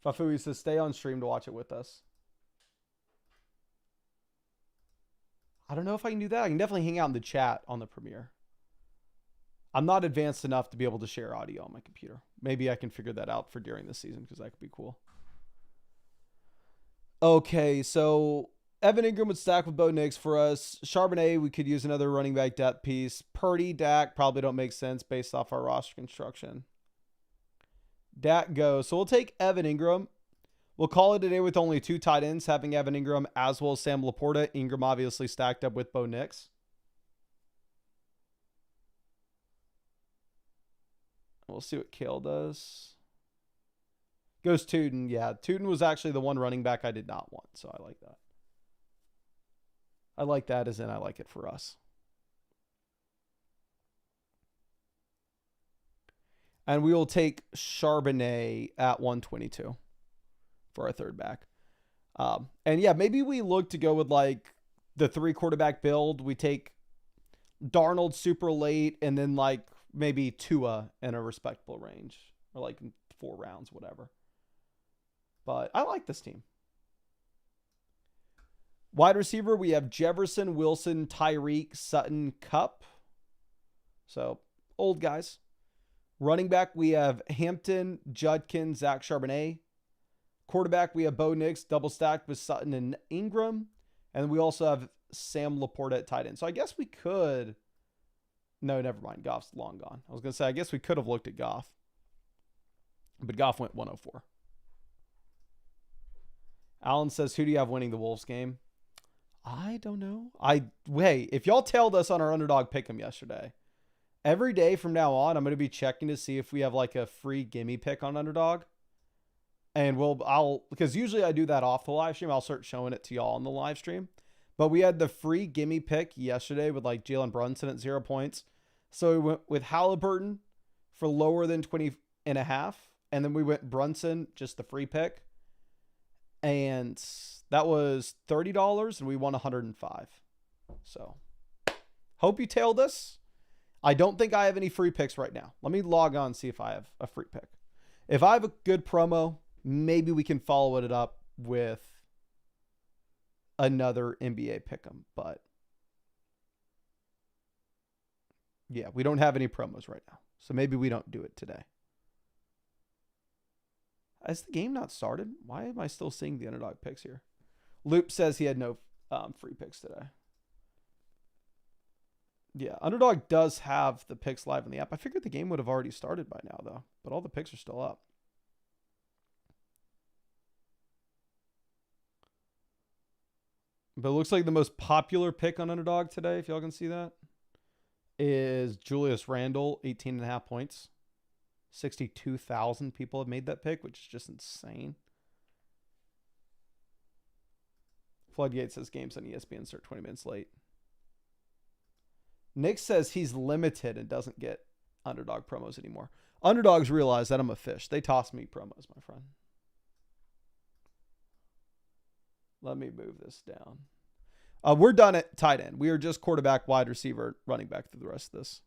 Fafui says stay on stream to watch it with us. I don't know if I can do that. I can definitely hang out in the chat on the premiere. I'm not advanced enough to be able to share audio on my computer. Maybe I can figure that out for during the season because that could be cool. Okay, so Evan Ingram would stack with Bo Nix for us. Charbonnet, we could use another running back depth piece. Purdy, Dak probably don't make sense based off our roster construction. Dak goes. So we'll take Evan Ingram. We'll call it a day with only 2 tight ends, having Evan Ingram as well as Sam Laporta. Ingram obviously stacked up with Bo Nix. We'll see what Kale does. Goes Tootin. Yeah, Tootin was actually the one running back I did not want, so I like that. I like that as in I like it for us. And we will take Charbonnet at 122 for our third back. And yeah, maybe we look to go with like the 3 quarterback build. We take Darnold super late and then like maybe Tua in a respectable range or like 4 rounds, whatever. But I like this team. Wide receiver, we have Jefferson, Wilson, Tyreek, Sutton, Kupp. So old guys. Running back, we have Hampton, Judkins, Zach Charbonnet. Quarterback, we have Bo Nix, double stacked with Sutton and Ingram. And we also have Sam Laporta at tight end. So I guess we could... No, never mind. Goff's long gone. I was going to say, I guess we could have looked at Goff. But Goff went 104. Alan says, who do you have winning the Wolves game? I don't know. Hey, if y'all tailed us on our underdog pick'em yesterday, every day from now on, I'm going to be checking to see if we have like a free gimme pick on underdog. And because usually I do that off the live stream. I'll start showing it to y'all on the live stream. But we had the free gimme pick yesterday with like Jalen Brunson at 0 points. So we went with Halliburton for lower than 20.5. And then we went Brunson, just the free pick. And that was $30 and we won 105. So hope you tailed us. I don't think I have any free picks right now. Let me log on and see if I have a free pick. If I have a good promo, maybe we can follow it up with another NBA pick'em. But yeah, we don't have any promos right now. So maybe we don't do it today. Has the game not started? Why am I still seeing the underdog picks here? Loop says he had no free picks today. Yeah, Underdog does have the picks live in the app. I figured the game would have already started by now, though. But all the picks are still up. But it looks like the most popular pick on Underdog today, if y'all can see that, is Julius Randle, 18.5 points. 62,000 people have made that pick, which is just insane. Floodgate says games on ESPN start 20 minutes late. Nick says he's limited and doesn't get Underdog promos anymore. Underdogs realize that I'm a fish. They toss me promos, my friend. Let me move this down. We're done at tight end. We are just quarterback, wide receiver, running back through the rest of this.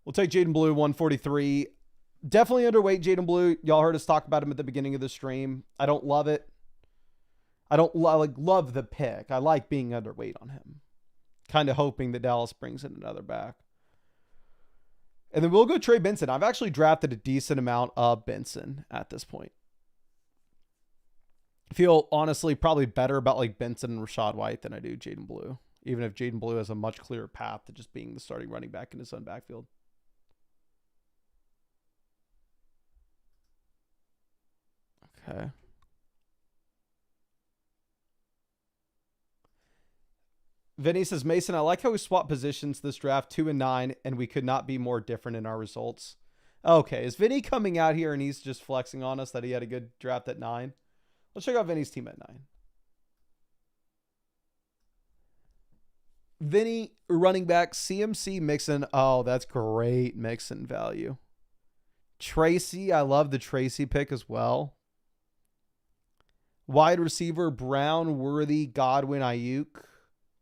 We'll take Jaden Blue, 143. Definitely underweight Jaden Blue. Y'all heard us talk about him at the beginning of the stream. I don't love it. I don't love the pick. I like being underweight on him. Kind of hoping that Dallas brings in another back. And then we'll go Trey Benson. I've actually drafted a decent amount of Benson at this point. I feel honestly probably better about like Benson and Rachaad White than I do Jaden Blue. Even if Jaden Blue has a much clearer path to just being the starting running back in his own backfield. Okay. Vinny says, Mason, I like how we swapped positions this draft 2 and 9, and we could not be more different in our results. Okay, is Vinny coming out here and he's just flexing on us that he had a good draft at 9? Let's check out Vinny's team at 9. Vinny, running back, CMC, Mixon. Oh, that's great Mixon value. Tracy, I love the Tracy pick as well. Wide receiver, Brown, Worthy, Godwin, Ayuk.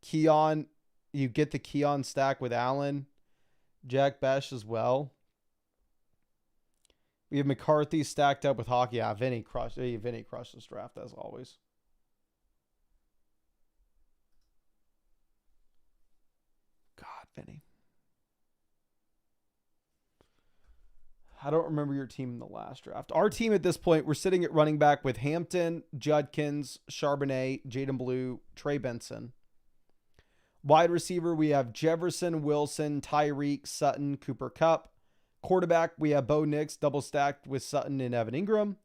Keon, you get the Keon stack with Allen. Jack Besh as well. We have McCarthy stacked up with Hockey. Yeah, Vinny crushed this draft as always. God, Vinny. I don't remember your team in the last draft. Our team at this point, we're sitting at running back with Hampton, Judkins, Charbonnet, Jaden Blue, Trey Benson. Wide receiver, we have Jefferson, Wilson, Tyreek, Sutton, Cooper Kupp. Quarterback, we have Bo Nix double stacked with Sutton and Evan Ingram.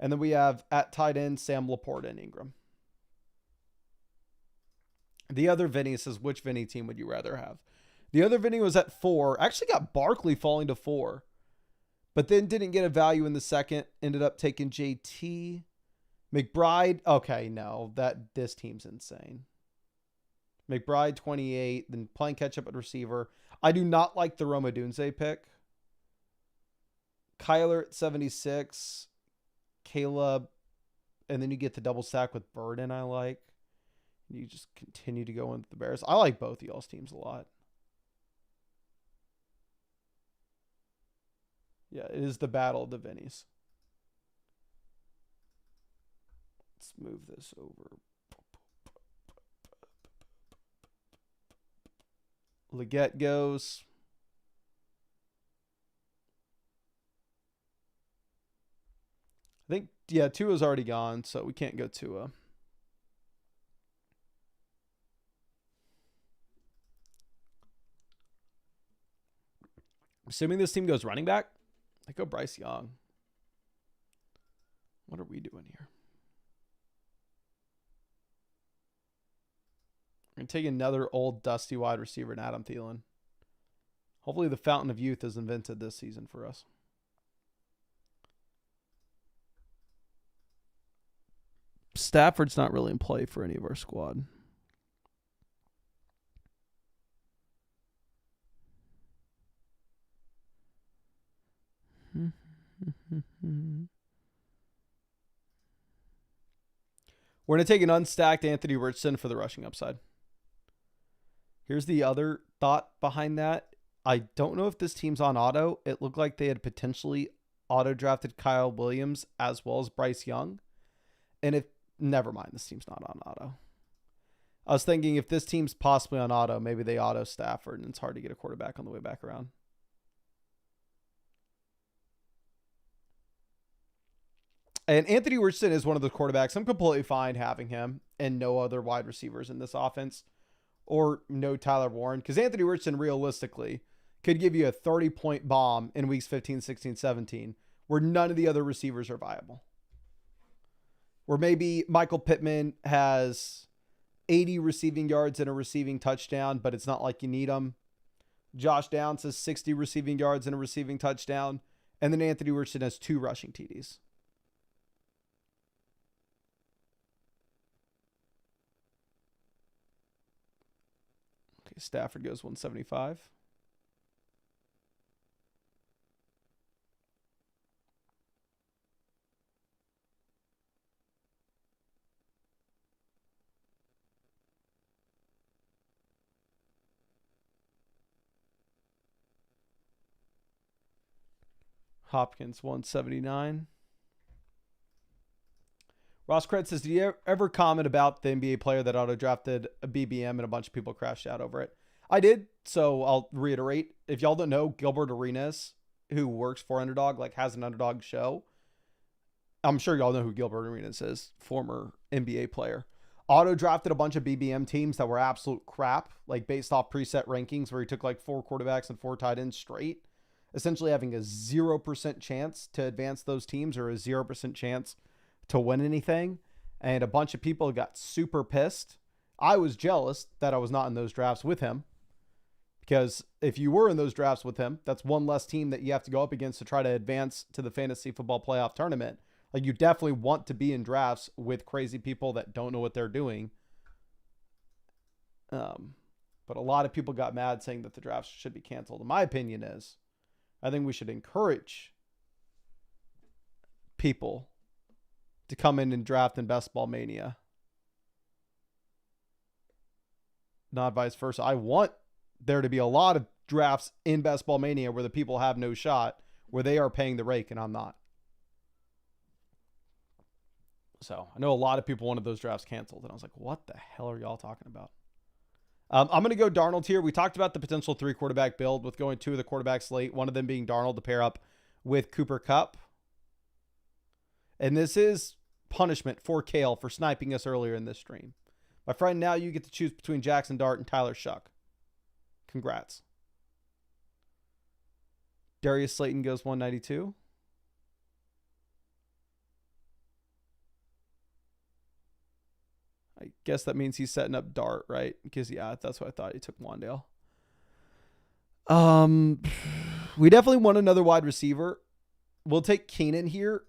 And then we have at tight end, Sam Laporta and Ingram. The other Vinny says, which Vinny team would you rather have? The other Vinny was at 4. Actually got Barkley falling to 4. But then didn't get a value in the second. Ended up taking JT. McBride. Okay, no. This team's insane. McBride, 28. Then playing catch up at receiver. I do not like the Roma Dunze pick. Kyler at 76. Caleb. And then you get the double stack with Burden I like. You just continue to go into the Bears. I like both of y'all's teams a lot. Yeah, it is the battle of the Vinnies. Let's move this over. Leggett goes. I think, yeah, Tua's already gone, so we can't go Tua. Assuming this team goes running back, I go Bryce Young. What are we doing here? We're going to take another old dusty wide receiver in Adam Thielen. Hopefully the fountain of youth is invented this season for us. Stafford's not really in play for any of our squad. We're going to take an unstacked Anthony Richardson for the rushing upside. Here's the other thought behind that. I don't know if this team's on auto. It looked like they had potentially auto-drafted Kyle Williams as well as Bryce Young. And if, never mind, this team's not on auto. I was thinking if this team's possibly on auto, maybe they auto Stafford and it's hard to get a quarterback on the way back around. And Anthony Richardson is one of the quarterbacks. I'm completely fine having him and no other wide receivers in this offense or no Tyler Warren. Because Anthony Richardson realistically could give you a 30-point bomb in weeks 15, 16, 17 where none of the other receivers are viable. Where maybe Michael Pittman has 80 receiving yards and a receiving touchdown, but it's not like you need them. Josh Downs has 60 receiving yards and a receiving touchdown. And then Anthony Richardson has 2 rushing TDs. Okay, Stafford goes 175. Hopkins 179. Ross Kretz says, did you ever comment about the NBA player that auto-drafted a BBM and a bunch of people crashed out over it? I did, so I'll reiterate. If y'all don't know, Gilbert Arenas, who works for Underdog, like has an Underdog show. I'm sure y'all know who Gilbert Arenas is, former NBA player. Auto-drafted a bunch of BBM teams that were absolute crap, like based off preset rankings where he took like 4 quarterbacks and 4 tight ends straight, essentially having a 0% chance to advance those teams or a 0% chance to win anything. And a bunch of people got super pissed. I was jealous that I was not in those drafts with him, because if you were in those drafts with him, that's one less team that you have to go up against to try to advance to the fantasy football playoff tournament. Like, you definitely want to be in drafts with crazy people that don't know what they're doing. But a lot of people got mad saying that the drafts should be canceled. And my opinion is, I think we should encourage people to come in and draft in Best Ball Mania. Not vice versa. I want there to be a lot of drafts in Best Ball Mania where the people have no shot, where they are paying the rake and I'm not. So I know a lot of people wanted those drafts canceled, and I was like, what the hell are y'all talking about? I'm going to go Darnold here. We talked about the potential 3 quarterback build with going 2 of the quarterbacks late, one of them being Darnold to pair up with Cooper Kupp. And this is punishment for Kale for sniping us earlier in this stream. My friend, now you get to choose between Jackson Dart and Tyler Shuck. Congrats. Darius Slayton goes 192. I guess that means he's setting up Dart, right? Because, yeah, that's what I thought. He took Wandale. We definitely want another wide receiver. We'll take Keenan here.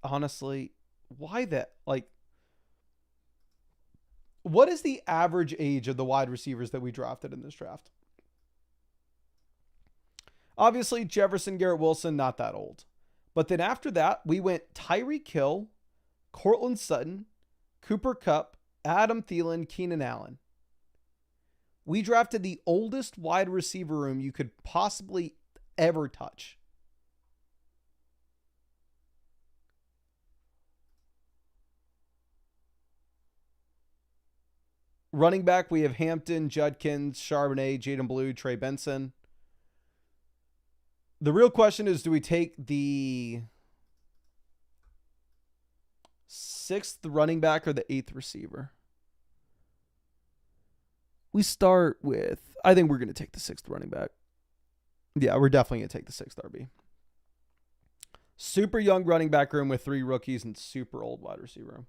Honestly, why that? Like, what is the average age of the wide receivers that we drafted in this draft? Obviously, Jefferson, Garrett Wilson, not that old. But then after that, we went Tyreek Hill, Cortland Sutton, Cooper Kupp, Adam Thielen, Keenan Allen. We drafted the oldest wide receiver room you could possibly ever touch. Running back, we have Hampton, Judkins, Charbonnet, Jaden Blue, Trey Benson. The real question is, do we take the 6th running back or the 8th receiver? We start with, I think we're going to take the 6th running back. Yeah, we're definitely going to take the 6th RB. Super young running back room with 3 rookies and super old wide receiver room.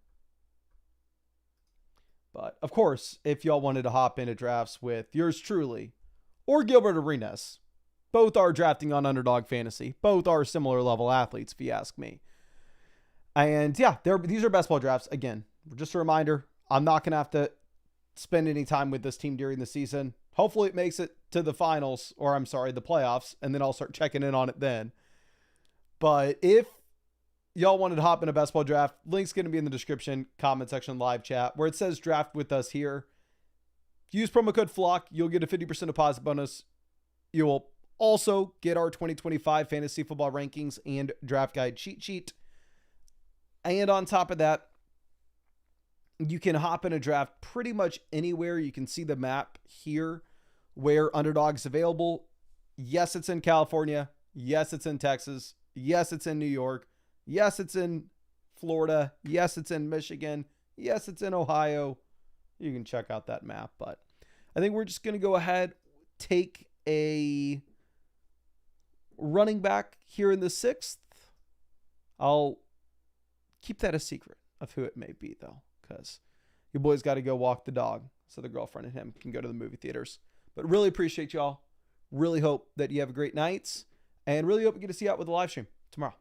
But, of course, if y'all wanted to hop into drafts with yours truly or Gilbert Arenas, both are drafting on Underdog Fantasy. Both are similar level athletes, if you ask me. And, yeah, these are best ball drafts. Again, just a reminder, I'm not going to have to spend any time with this team during the season. Hopefully it makes it to the finals, or I'm sorry, the playoffs, and then I'll start checking in on it then. But if y'all wanted to hop in a best ball draft, link's going to be in the description, comment section, live chat, where it says draft with us here. Use promo code FLOCK. You'll get a 50% deposit bonus. You will also get our 2025 fantasy football rankings and draft guide cheat sheet. And on top of that, you can hop in a draft pretty much anywhere. You can see the map here where Underdog's available. Yes, it's in California. Yes, it's in Texas. Yes, it's in New York. Yes, it's in Florida. Yes, it's in Michigan. Yes, it's in Ohio. You can check out that map. But I think we're just going to go ahead, take a running back here in the 6th. I'll keep that a secret of who it may be, though, because your boy's got to go walk the dog so the girlfriend and him can go to the movie theaters. But really appreciate y'all. Really hope that you have a great night, and really hope we get to see you out with the live stream tomorrow.